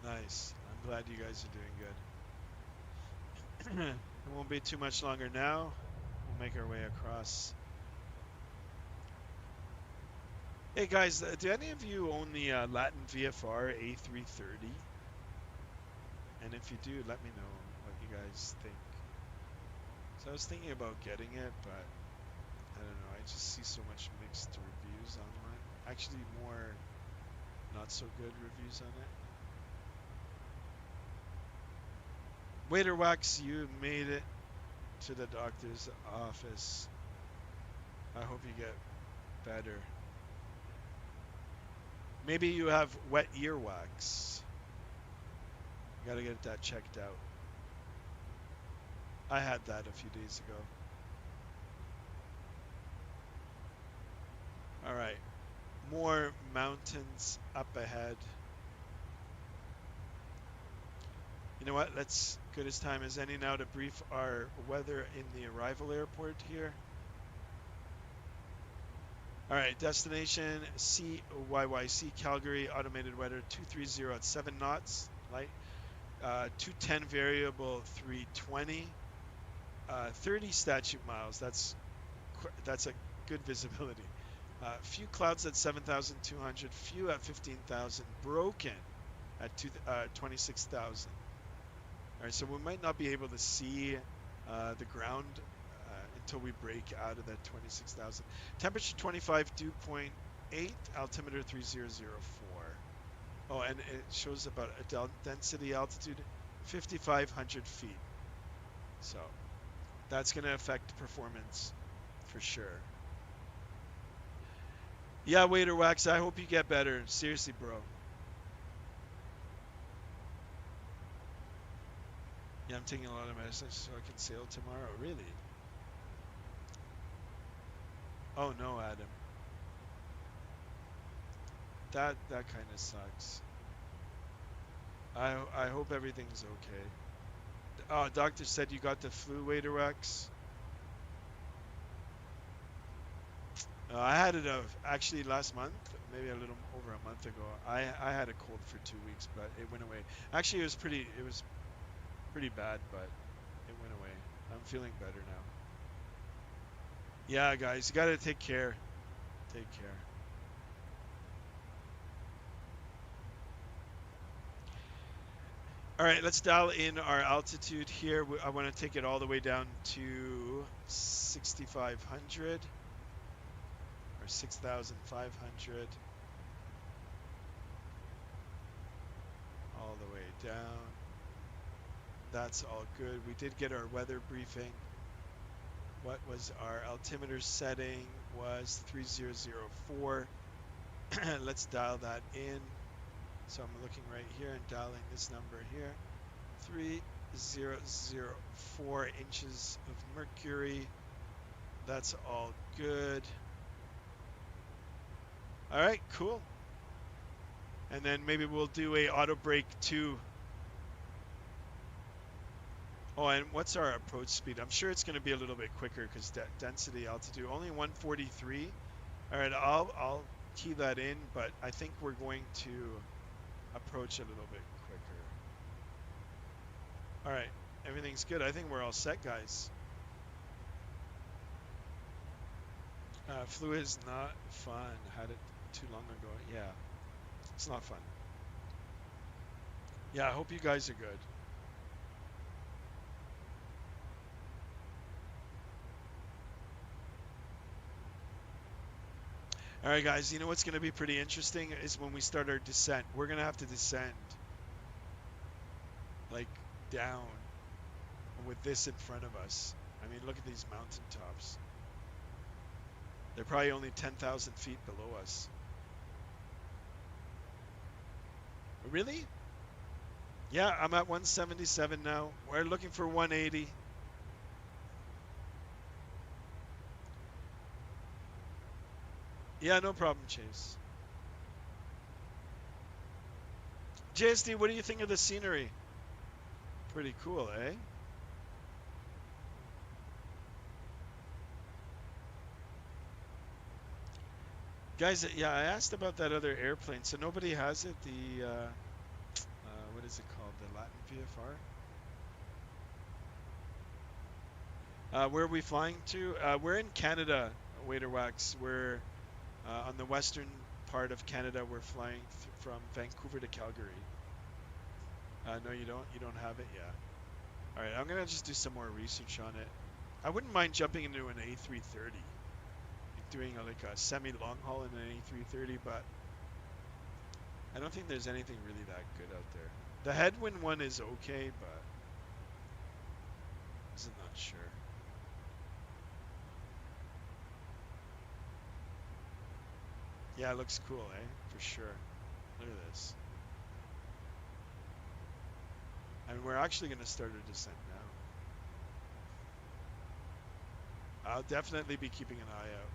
Nice. I'm glad you guys are doing good. It won't be too much longer now. We'll make our way across. Hey guys, do any of you own the Latin VFR A330? And if you do, let me know what you guys think. So I was thinking about getting it, but I don't know. I just see so much mixed reviews online. Actually, more not so good reviews on it. Waiter Wax, you made it to the doctor's office. I hope you get better. Maybe you have wet earwax. You gotta get that checked out. I had that a few days ago. All right, more mountains up ahead. You know what? Let's, good as time as any now to brief our weather in the arrival airport here. All right, destination CYYC, Calgary, automated weather 230 at 7 knots, light, 210 variable 320, 30 statute miles. That's a good visibility. Few clouds at 7,200, few at 15,000, broken at 26,000. All right, so we might not be able to see the ground until we break out of that 26,000. Temperature 25, dew point 8, altimeter 3004. Oh, and it shows about a density altitude 5,500 feet. So that's going to affect performance for sure. Yeah, Waiter Wax, I hope you get better. Seriously, bro. Yeah, I'm taking a lot of medicine so I can sail tomorrow. Really? Oh no, Adam. That kind of sucks. I hope everything's okay. Oh, doctor said you got the flu, Waiter Wax. I had it actually last month, maybe a little over a month ago. I had a cold for 2 weeks, but it went away. Actually, it was pretty bad, but it went away. I'm feeling better now. Yeah, guys, you gotta take care. Take care. All right, let's dial in our altitude here. I want to take it all the way down to 6,500 or 6,500. All the way down. That's all good. We did get our weather briefing. What was our altimeter setting? Was 3004. Let's dial that in. So I'm looking right here and dialing this number here. 3004 inches of mercury. That's all good. All right, cool. And then maybe we'll do a auto brake too. Oh, and what's our approach speed? I'm sure it's going to be a little bit quicker because density altitude only 143. All right, I'll key that in, but I think we're going to approach a little bit quicker. All right, everything's good. I think we're all set, guys. Flu is not fun. Had it too long ago. Yeah, it's not fun. Yeah, I hope you guys are good. All right, guys, you know what's going to be pretty interesting is when we start our descent. We're going to have to descend like down with this in front of us. I mean, look at these mountain tops. They're probably only 10,000 feet below us. Really? Yeah, I'm at 177 now. We're looking for 180. Yeah, no problem, Chase. JSD, what do you think of the scenery? Pretty cool, eh? Guys, yeah, I asked about that other airplane. So nobody has it, the, what is it called? The Latin VFR? Where are we flying to? We're in Canada, Waiter Wax. We're on the western part of Canada. We're flying from Vancouver to Calgary. No, you don't. You don't have it yet. All right, I'm gonna just do some more research on it. I wouldn't mind jumping into an A330, doing like a semi-long haul in an A330, but I don't think there's anything really that good out there. The headwind one is okay, but I'm not sure. Yeah, it looks cool, eh? For sure. Look at this. And we're actually going to start our descent now. I'll definitely be keeping an eye out.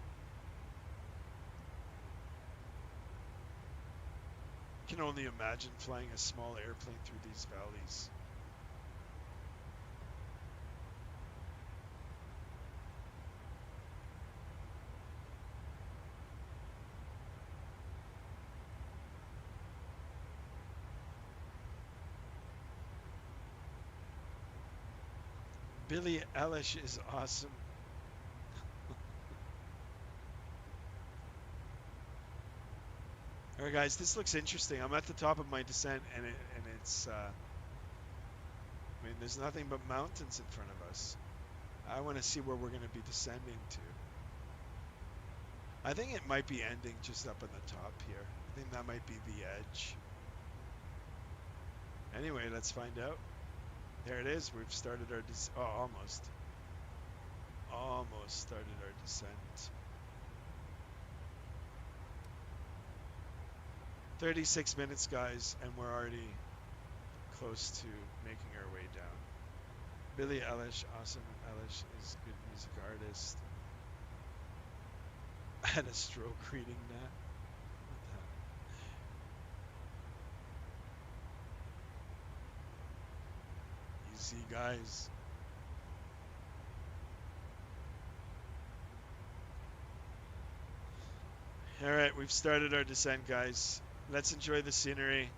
Can only imagine flying a small airplane through these valleys. Billie Eilish is awesome. All right, guys, this looks interesting. I'm at the top of my descent, and it's. I mean, there's nothing but mountains in front of us. I want to see where we're going to be descending to. I think it might be ending just up on the top here. I think that might be the edge. Anyway, let's find out. There it is. We've started our almost started our descent. 36 minutes, guys, and we're already close to making our way down. Billie Eilish, awesome. Eilish is a good music artist. I had a stroke reading that. Easy, guys. All right, we've started our descent, guys. Let's enjoy the scenery.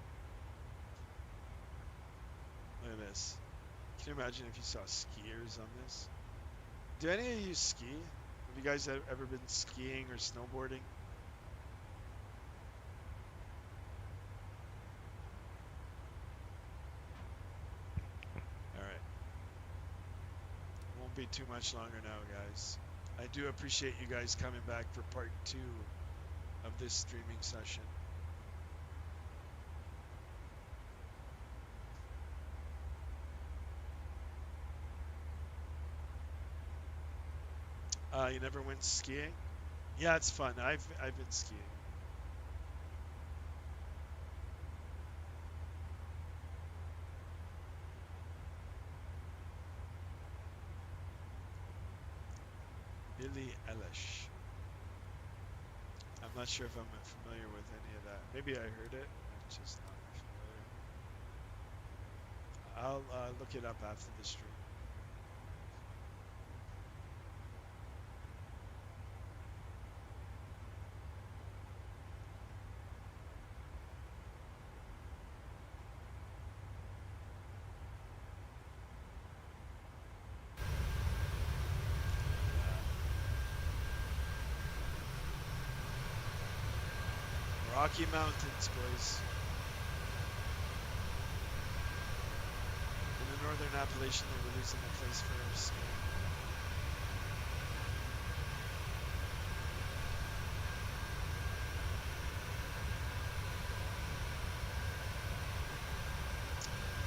Look at this. Can you imagine if you saw skiers on this? Do any of you ski? Have you guys ever been skiing or snowboarding? All right. Won't be too much longer now, guys. I do appreciate you guys coming back for part 2 of this streaming session. You never went skiing? Yeah, it's fun. I've been skiing. Billie Eilish. I'm not sure if I'm familiar with any of that. Maybe I heard it. I'm just not familiar. I'll look it up after the stream. Rocky Mountains, boys. In the northern Appalachian, they were losing a place for skiing.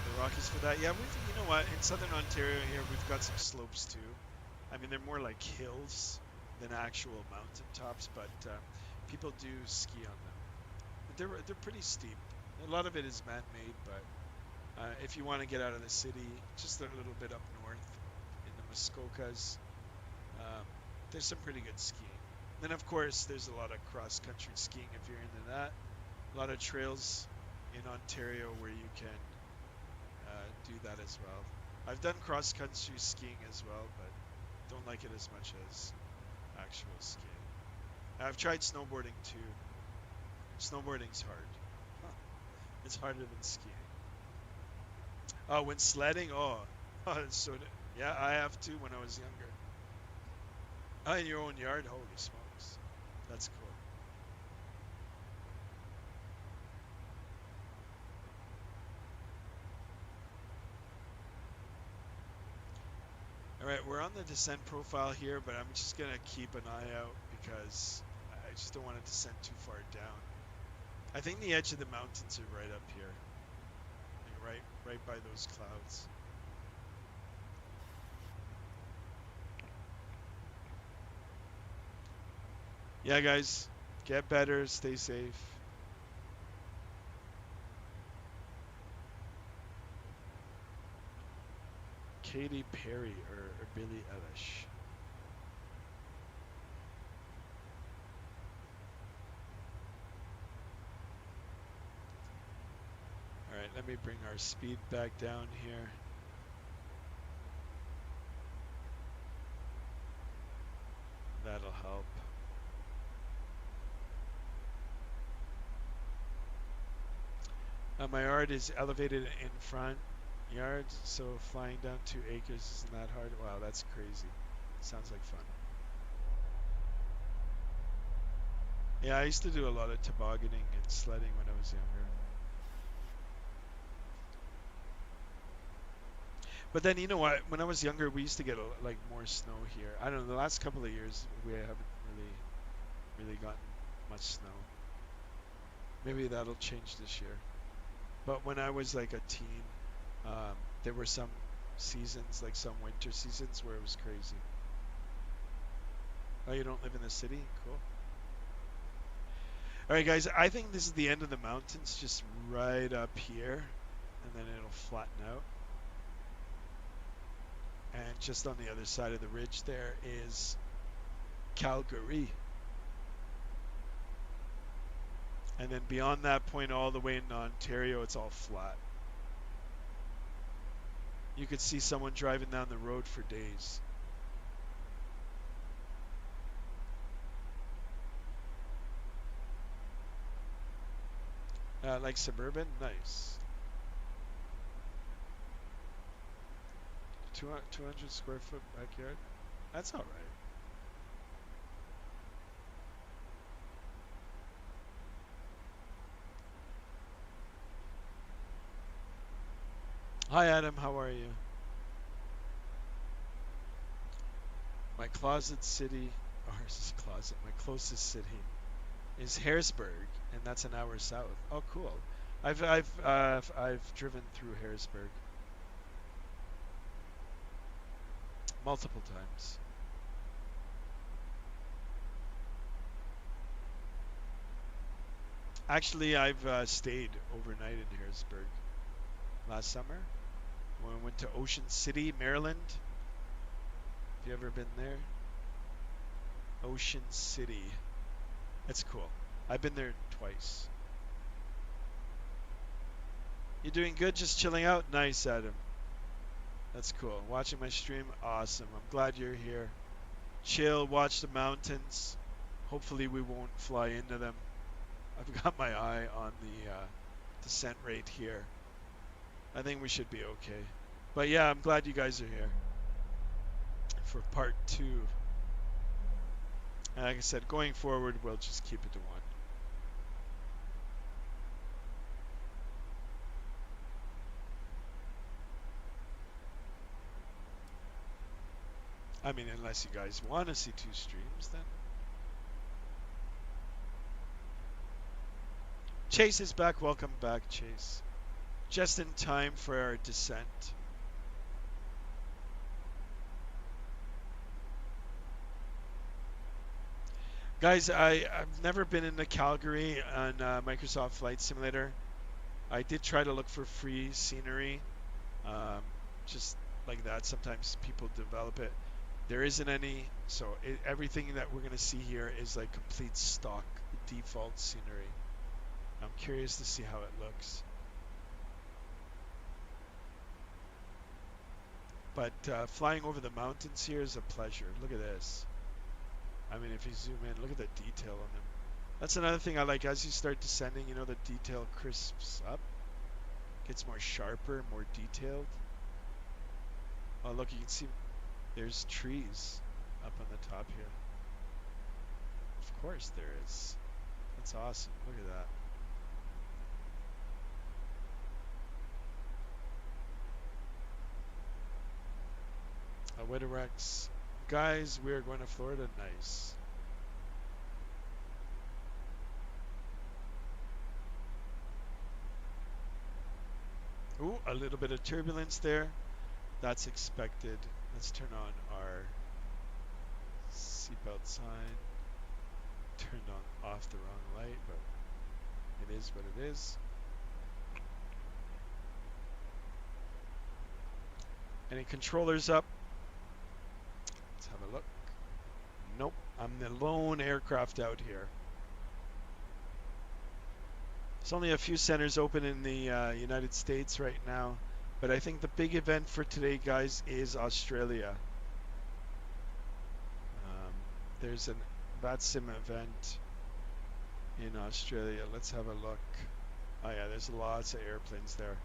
The Rockies for that. Yeah, you know what? In southern Ontario here, we've got some slopes too. I mean, they're more like hills than actual mountain tops, but people do ski on them. They're pretty steep. A lot of it is man-made, but if you want to get out of the city, just a little bit up north in the Muskokas, there's some pretty good skiing. Then of course there's a lot of cross-country skiing if you're into that. A lot of trails in Ontario where you can do that as well. I've done cross-country skiing as well, but don't like it as much as actual skiing. I've tried snowboarding too. Snowboarding's hard. Huh. It's harder than skiing. Oh, when sledding? Oh, yeah, I have too when I was younger. Oh, in your own yard? Holy smokes. That's cool. All right, we're on the descent profile here, but I'm just going to keep an eye out because I just don't want to descend too far down. I think the edge of the mountains are right up here. Like right by those clouds. Yeah, guys, get better, stay safe. Katy Perry or Billie Eilish. me bring our speed back down here. That'll help. My yard is elevated in front yard, so flying down 2 acres isn't that hard. Wow, that's crazy. Sounds like fun. Yeah, I used to do a lot of tobogganing and sledding when I was younger. But then, you know what? When I was younger, we used to get like more snow here. I don't know. The last couple of years, we haven't really gotten much snow. Maybe that'll change this year. But when I was like a teen, there were some seasons, like some winter seasons, where it was crazy. Oh, you don't live in the city? Cool. All right, guys. I think this is the end of the mountains, just right up here, and then it'll flatten out. And just on the other side of the ridge there is Calgary. And then beyond that point, all the way in Ontario, it's all flat. You could see someone driving down the road for days. Like suburban? Nice. 200 square foot backyard? That's all right. Hi, Adam. How are you? My closet city, or closet, my closest city is Harrisburg, and that's an hour south. Oh, cool. I've driven through Harrisburg multiple times. Actually, I've stayed overnight in Harrisburg last summer when we went to Ocean City, Maryland. Have you ever been there? Ocean City. That's cool. I've been there twice. You doing good? Just chilling out? Nice, Adam. That's cool. Watching my stream? Awesome. I'm glad you're here. Chill, watch the mountains. Hopefully we won't fly into them. I've got my eye on the descent rate here. I think we should be okay. But yeah, I'm glad you guys are here for part 2. And like I said, going forward, we'll just keep it to 1. I mean, unless you guys want to see 2 streams, then. Chase is back. Welcome back, Chase. Just in time for our descent. Guys, I've never been into Calgary on Microsoft Flight Simulator. I did try to look for free scenery, just like that. Sometimes people develop it. There isn't any, so everything that we're going to see here is like complete stock default scenery. I'm curious to see how it looks. But flying over the mountains here is a pleasure. Look at this. I mean, if you zoom in, look at the detail on them. That's another thing I like. As you start descending, you know, the detail crisps up. Gets more sharper, more detailed. Oh, look, you can see there's trees up on the top here. Of course there is. That's awesome. Look at that. Witterex. Guys, we are going to Florida. Nice. Ooh, a little bit of turbulence there. That's expected. Let's turn on our seatbelt sign. Turned off the wrong light, but it is what it is. Any controllers up? Let's have a look. Nope, I'm the lone aircraft out here. There's only a few centers open in the United States right now, but I think the big event for today, guys, is Australia. There's an VATSIM event in Australia. Let's have a look. Oh yeah, there's lots of airplanes there.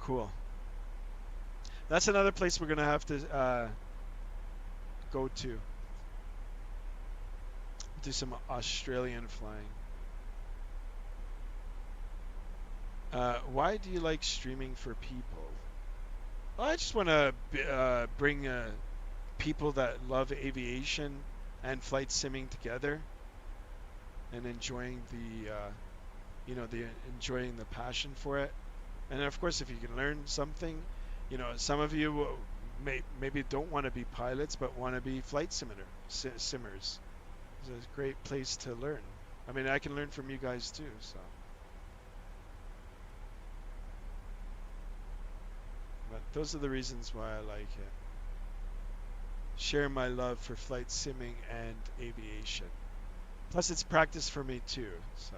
Cool. That's another place we're gonna have to go to. Do some Australian flying. Why do you like streaming for people? Well, I just want to bring people that love aviation and flight simming together and enjoying the enjoying the passion for it. And of course, if you can learn something, some of you maybe don't want to be pilots, but want to be flight simmers. It's a great place to learn. I mean, I can learn from you guys too, so. But those are the reasons why I like it. Share my love for flight simming and aviation. Plus, it's practice for me too, so.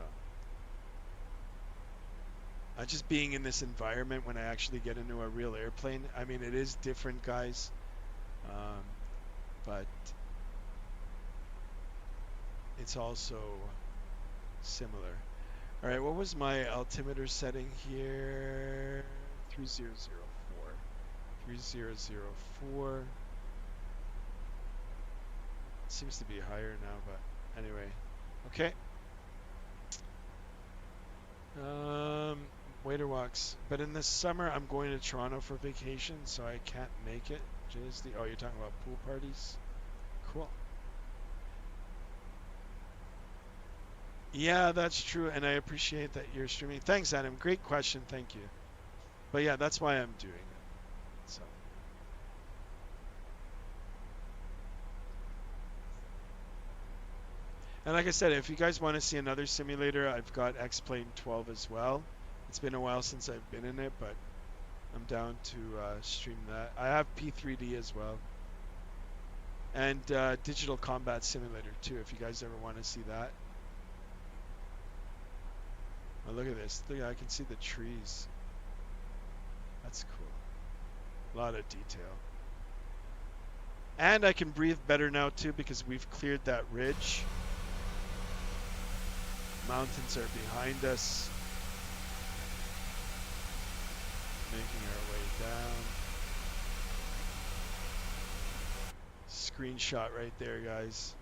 Just being in this environment when I actually get into a real airplane, I mean, it is different, guys. But it's also similar. All right, what was my altimeter setting here? 3004. 3004. Seems to be higher now, but anyway. Okay. Waiter walks. But in the summer, I'm going to Toronto for vacation, so I can't make it. Oh, you're talking about pool parties? Cool. Yeah, that's true, and I appreciate that you're streaming. Thanks, Adam. Great question. Thank you. But yeah, that's why I'm doing it. So. And like I said, if you guys want to see another simulator, I've got X-Plane 12 as well. It's been a while since I've been in it, but I'm down to stream that. I have P3D as well. And Digital Combat Simulator too, if you guys ever want to see that. Oh, look at this. Look, I can see the trees. That's cool. A lot of detail. And I can breathe better now too because we've cleared that ridge. Mountains are behind us. Making our way down. Screenshot right there, guys.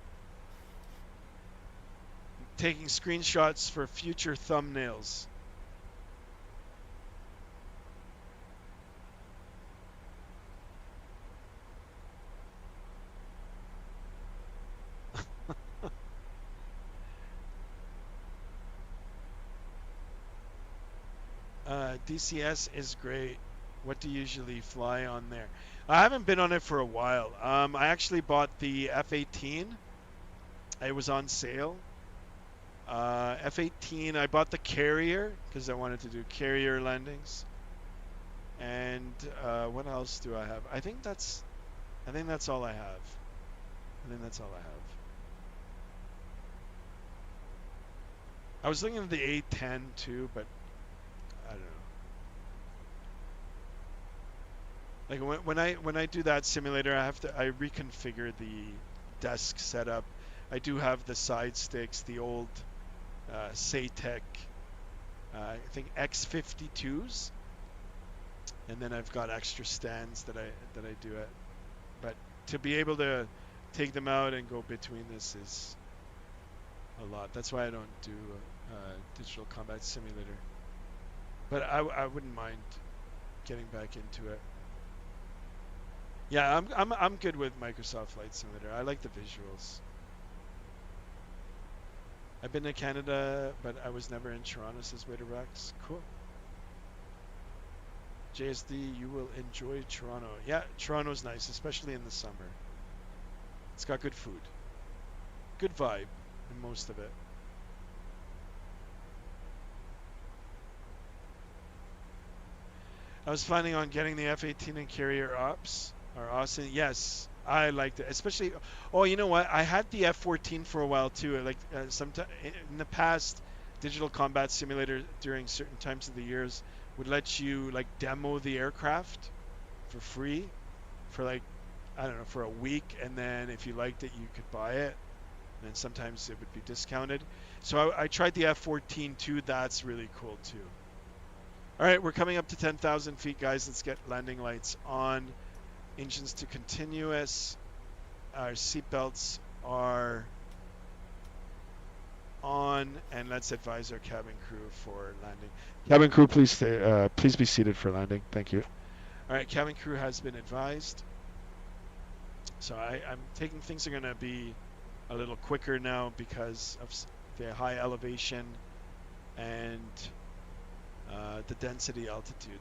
Taking screenshots for future thumbnails. DCS is great. What do you usually fly on there? I haven't been on it for a while. I actually bought the F-18. It was on sale. F-18, I bought the carrier because I wanted to do carrier landings. And what else do I have? I think that's all I have. I think that's all I have. I was looking at the A-10 too, but I don't know. Like when I do that simulator, I reconfigure the desk setup. I do have the side sticks, the old Saytech, I think X52s, and then I've got extra stands that I do it. But to be able to take them out and go between this is a lot. That's why I don't do Digital Combat Simulator. But I wouldn't mind getting back into it. Yeah, I'm good with Microsoft Flight Simulator. I like the visuals. I've been to Canada, but I was never in Toronto, says Waiter Rex. Cool. JSD, you will enjoy Toronto. Yeah, Toronto's nice, especially in the summer. It's got good food. Good vibe in most of it. I was planning on getting the F-18 and carrier ops. Or Austin, yes, I liked it. Especially, oh, you know what? I had the F-14 for a while too. Like sometime in the past, Digital Combat Simulator during certain times of the years would let you like demo the aircraft for free for like, I don't know, for a week, and then if you liked it, you could buy it. And then sometimes it would be discounted. So I tried the F-14 too. That's really cool too. All right, we're coming up to 10,000 feet, guys. Let's get landing lights on. Engines to continuous. Our seatbelts are on, and let's advise our cabin crew for landing. Cabin crew, please stay. Please be seated for landing. Thank you. All right, cabin crew has been advised. So I'm thinking things are going to be a little quicker now because of the high elevation and the density altitude.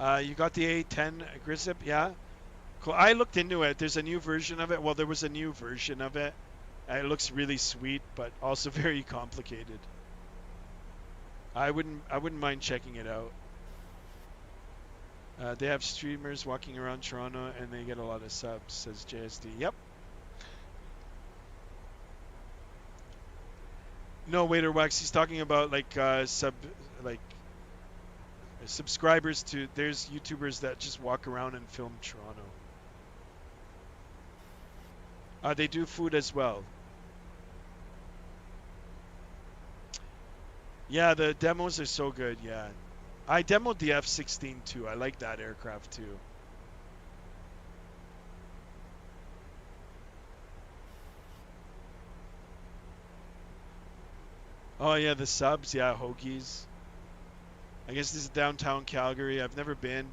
You got the A10 Grizzip, yeah? Cool. I looked into it. There's a new version of it. Well, there was a new version of it. It looks really sweet, but also very complicated. I wouldn't mind checking it out. They have streamers walking around Toronto, and they get a lot of subs, says JSD. Yep. No, Waiter Wax. He's talking about like subscribers to. There's YouTubers that just walk around and film Toronto. They do food as well. Yeah, the demos are so good. Yeah, I demoed the F-16 too. I like that aircraft too. Oh yeah, the subs. Yeah, Hoagies. I guess this is downtown Calgary. I've never been.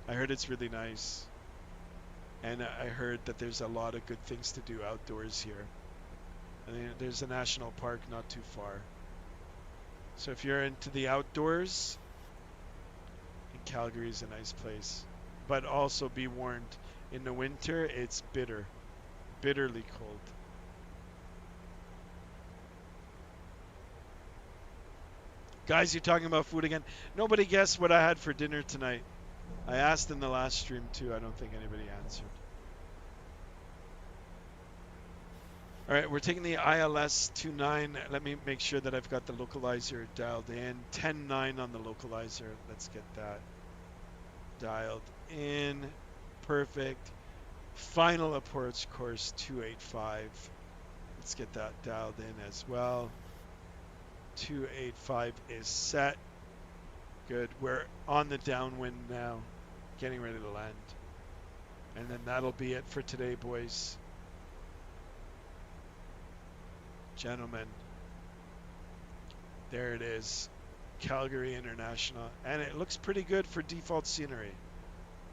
I heard it's really nice. And I heard that there's a lot of good things to do outdoors here. I mean, there's a national park not too far. So if you're into the outdoors, Calgary is a nice place. But also be warned, in the winter, it's bitter. Bitterly cold. Guys, you're talking about food again. Nobody guessed what I had for dinner tonight. I asked in the last stream too. I don't think anybody answered. All right, we're taking the ILS 29. Let me make sure that I've got the localizer dialed in. 10-9 on the localizer. Let's get that dialed in. Perfect. Final approach course 285. Let's get that dialed in as well. 285 is set. Good. We're on the downwind now, getting ready to land. And then that'll be it for today, boys. Gentlemen, there it is, Calgary International, and it looks pretty good for default scenery,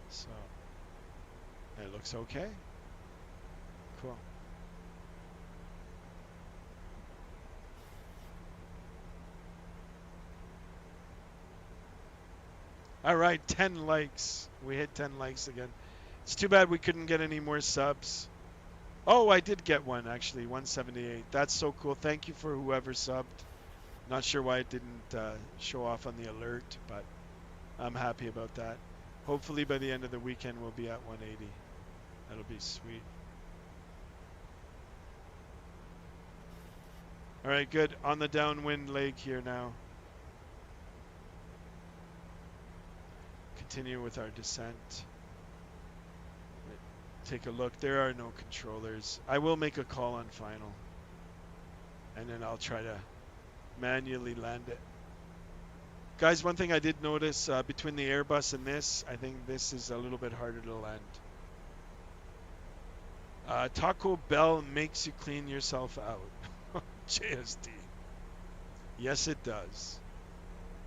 so it looks okay. Cool. All right, 10 likes. We hit 10 likes again. It's too bad we couldn't get any more subs. Oh, I did get one, actually, 178. That's so cool. Thank you for whoever subbed. Not sure why it didn't show off on the alert, but I'm happy about that. Hopefully by the end of the weekend, we'll be at 180. That'll be sweet. All right, good. On the downwind leg here now. Continue with our descent. Take a look. There are no controllers. I will make a call on final, and then I'll try to manually land it. Guys, one thing I did notice between the Airbus and this, I think this is a little bit harder to land. Taco Bell makes you clean yourself out. JSD. Yes, it does.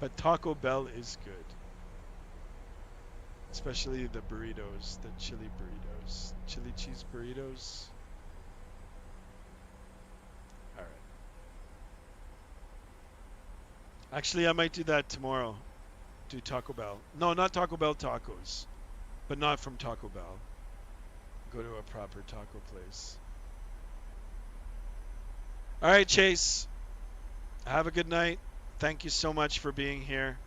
But Taco Bell is good. Especially the burritos, the chili burritos. Chili cheese burritos. All right. Actually, I might do that tomorrow. Do Taco Bell. No, not Taco Bell tacos. But not from Taco Bell. Go to a proper taco place. All right, Chase. Have a good night. Thank you so much for being here.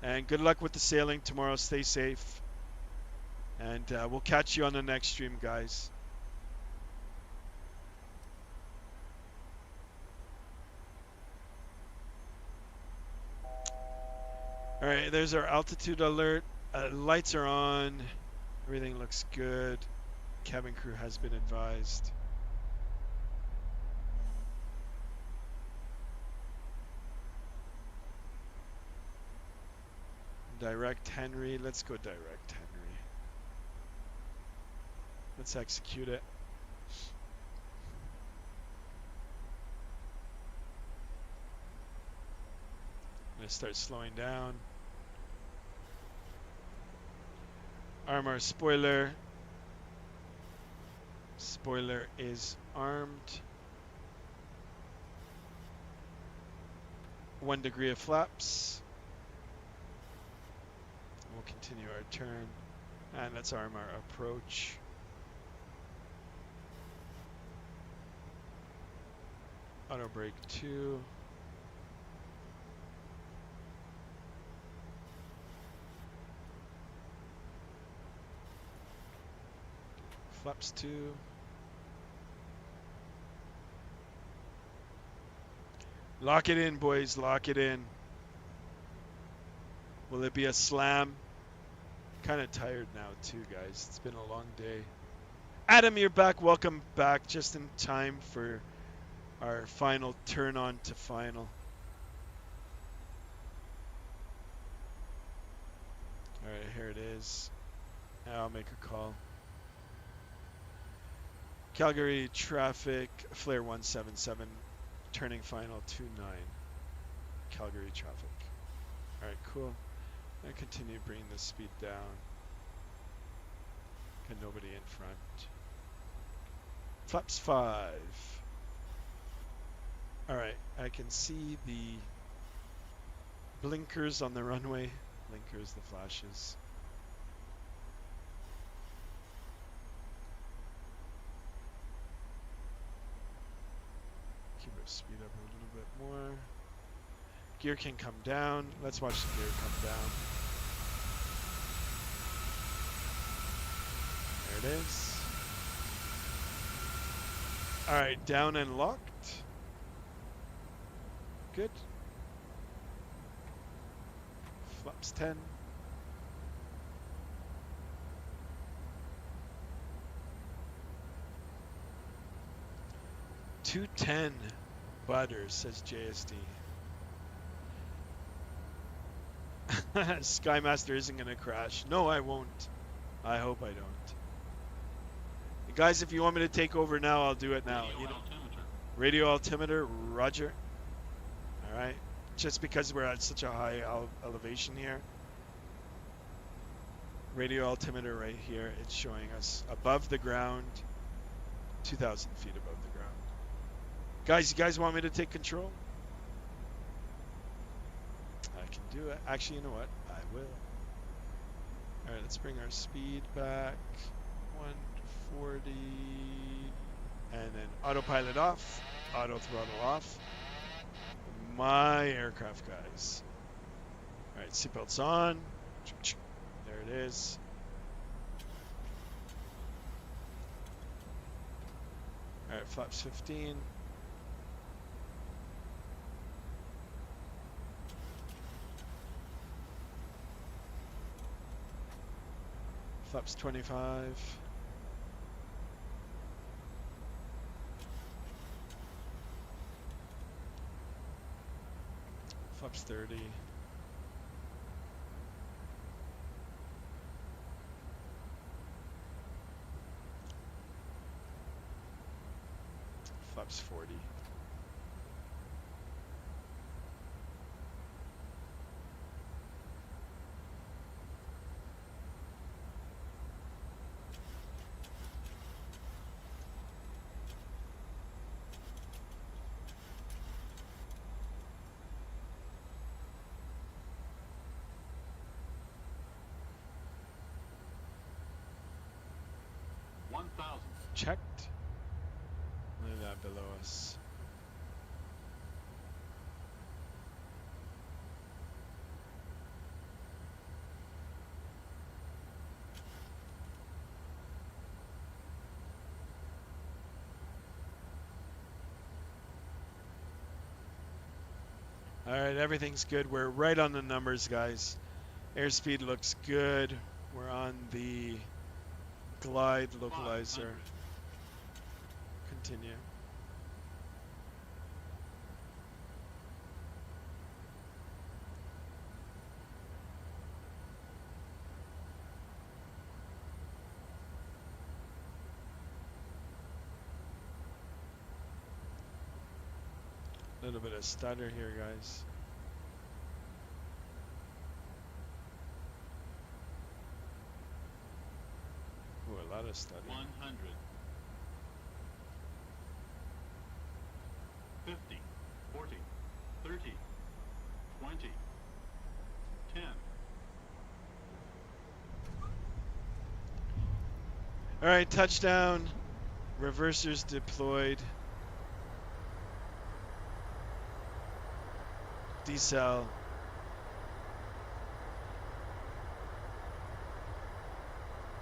And good luck with the sailing tomorrow. Stay safe. And we'll catch you on the next stream, guys. All right, there's our altitude alert. Lights are on. Everything looks good. Cabin crew has been advised. Direct Henry. Let's go direct Henry. Let's execute it. I'm gonna start slowing down. Arm our spoiler. Spoiler is armed. 1 degree of flaps. We'll continue our turn. And let's arm our approach. Auto brake 2. Flaps 2. Lock it in, boys. Lock it in. Will it be a slam? Kind of tired now too, guys. It's been a long day. Adam, you're back. Welcome back. Just in time for our final turn on to final. All right, here it is. I'll make a call. Calgary traffic, flare 177, turning final 29. Calgary traffic. All right, cool. I continue bringing the speed down. Got nobody in front. Flaps 5. All right, I can see the blinkers on the runway. Blinkers, the flashes. Keep our speed up a little bit more. Gear can come down. Let's watch the gear come down. There it is. All right, down and locked. Good. Flaps 10. $210 butters, says JSD. Skymaster isn't going to crash. No, I won't. I hope I don't. Guys, if you want me to take over now, I'll do it now. Radio altimeter, roger. All right. Just because we're at such a high elevation here. Radio altimeter right here. It's showing us above the ground, 2,000 feet above the ground. Guys, you guys want me to take control? I can do it. Actually, you know what? I will. All right, let's bring our speed back. 140. And then autopilot off. Auto throttle off. My aircraft, guys. All right, seatbelts on. There it is. All right, flaps 15. Flaps 25. Flaps 30. Flaps 40. Checked. Look at that below us. All right, everything's good. We're right on the numbers, guys. Airspeed looks good. We're on the glide localizer. 500. Continue. A little bit of stutter here, guys. Ooh, a lot of stutter. 100. 50, 40, 30, 20, 10. All right, touchdown. Reversers deployed. Decel.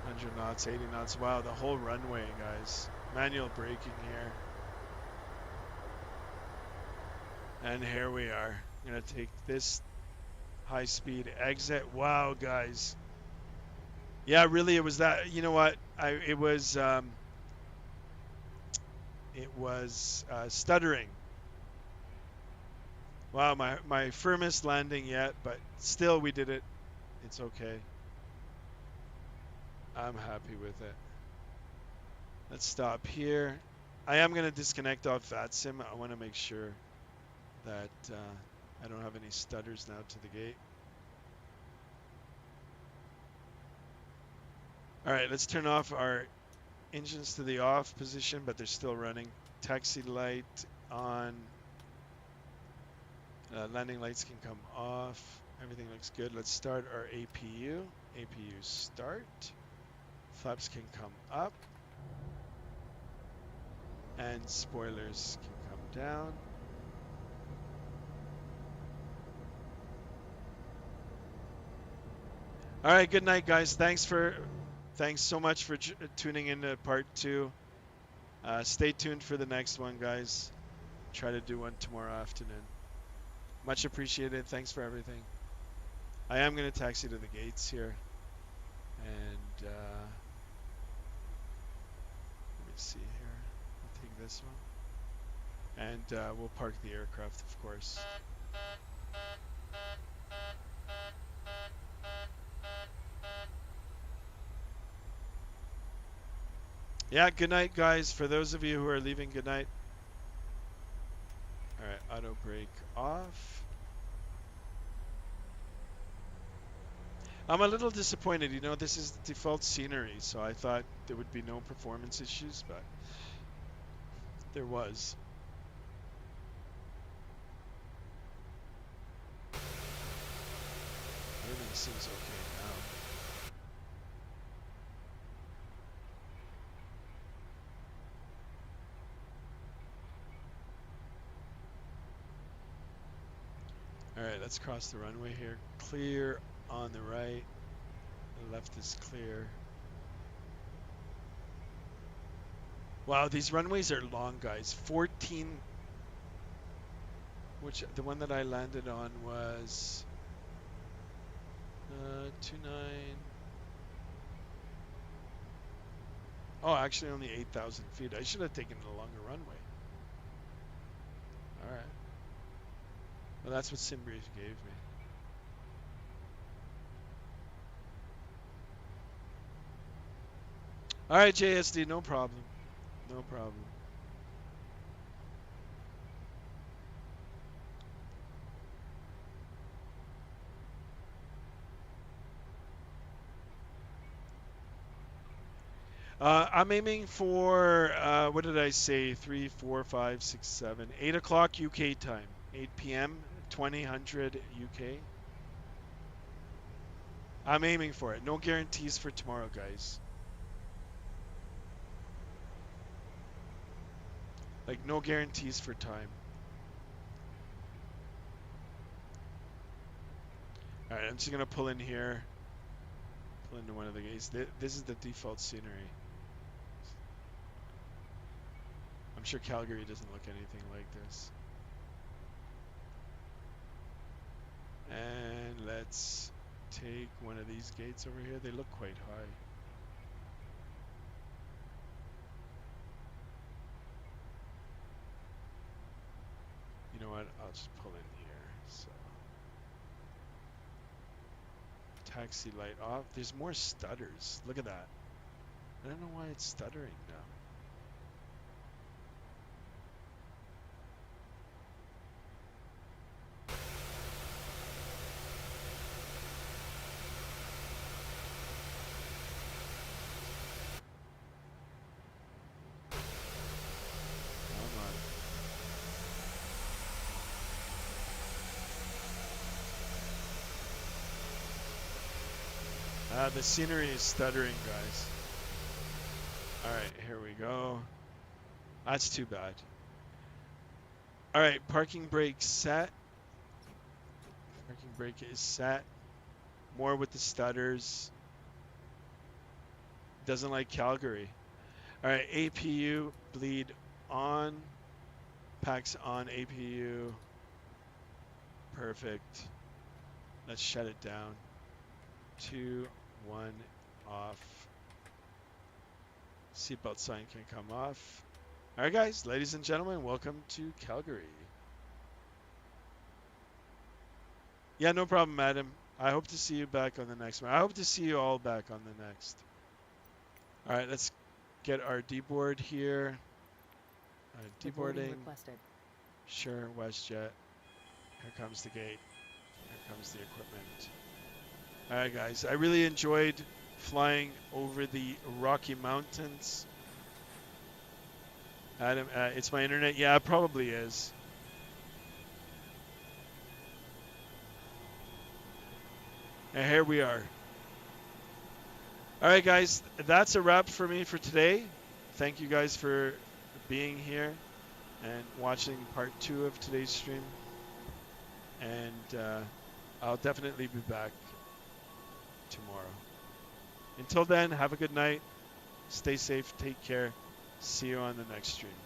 100 knots, 80 knots. Wow, the whole runway, guys. Manual braking here. And here we are. I'm gonna take this high-speed exit. Wow, guys. Yeah, really, it was that. You know what? It was stuttering. Wow, my firmest landing yet, but still we did it. It's okay. I'm happy with it. Let's stop here. I am gonna disconnect off VATSIM. I want to make sure that I don't have any stutters now to the gate. All right, let's turn off our engines to the off position, but they're still running. Taxi light on. Landing lights can come off. Everything looks good. Let's start our APU. APU start. Flaps can come up. And spoilers can come down. All right, good night, guys. Thanks so much for tuning in to part 2. Stay tuned for the next one, guys. Try to do one tomorrow afternoon. Much appreciated. Thanks for everything. I am going to taxi to the gates here. And let me see here. I'll take this one. And we'll park the aircraft, of course. Yeah, good night, guys. For those of you who are leaving, good night. All right, auto brake off. I'm a little disappointed. You know, this is the default scenery, so I thought there would be no performance issues, but there was. Everything seems okay now. All right, let's cross the runway here. Clear on the right. The left is clear. Wow, these runways are long, guys. 14. Which the one that I landed on was 29. Oh, actually only 8,000 feet. I should have taken a longer runway. All right. Well, that's what SimBrief gave me. All right, JSD, no problem. No problem. I'm aiming for, what did I say? 3, 4, 5, 6, 7, 8 o'clock UK time. 8 p.m., 2000 UK. I'm aiming for it. No guarantees for tomorrow, guys. Like, no guarantees for time. All right, I'm just going to pull in here. Pull into one of the gates. This is the default scenery. I'm sure Calgary doesn't look anything like this. And let's take one of these gates over here. They look quite high. You know what? I'll just pull in here. So, taxi light off. There's more stutters. Look at that. I don't know why it's stuttering now. Come on. The scenery is stuttering, guys. Alright, here we go. That's too bad. Alright, parking brake set. Parking brake is set. More with the stutters. Doesn't like Calgary. Alright, APU bleed on. Packs on APU. Perfect. Let's shut it down. 2, 1, off. Seatbelt sign can come off. Alright guys, ladies and gentlemen, welcome to Calgary. Yeah, no problem, madam. I hope to see you back on the next one. I hope to see you all back on the next. Alright, let's get our deboard here. Deboarding. Requested. Sure, WestJet. Here comes the gate. Here comes the equipment. Alright guys, I really enjoyed flying over the Rocky Mountains. Adam, it's my internet. Yeah, it probably is. And here we are. Alright guys, that's a wrap for me for today. Thank you guys for being here and watching part 2 of today's stream. And I'll definitely be back tomorrow. Until then, have a good night. Stay safe. Take care. See you on the next stream.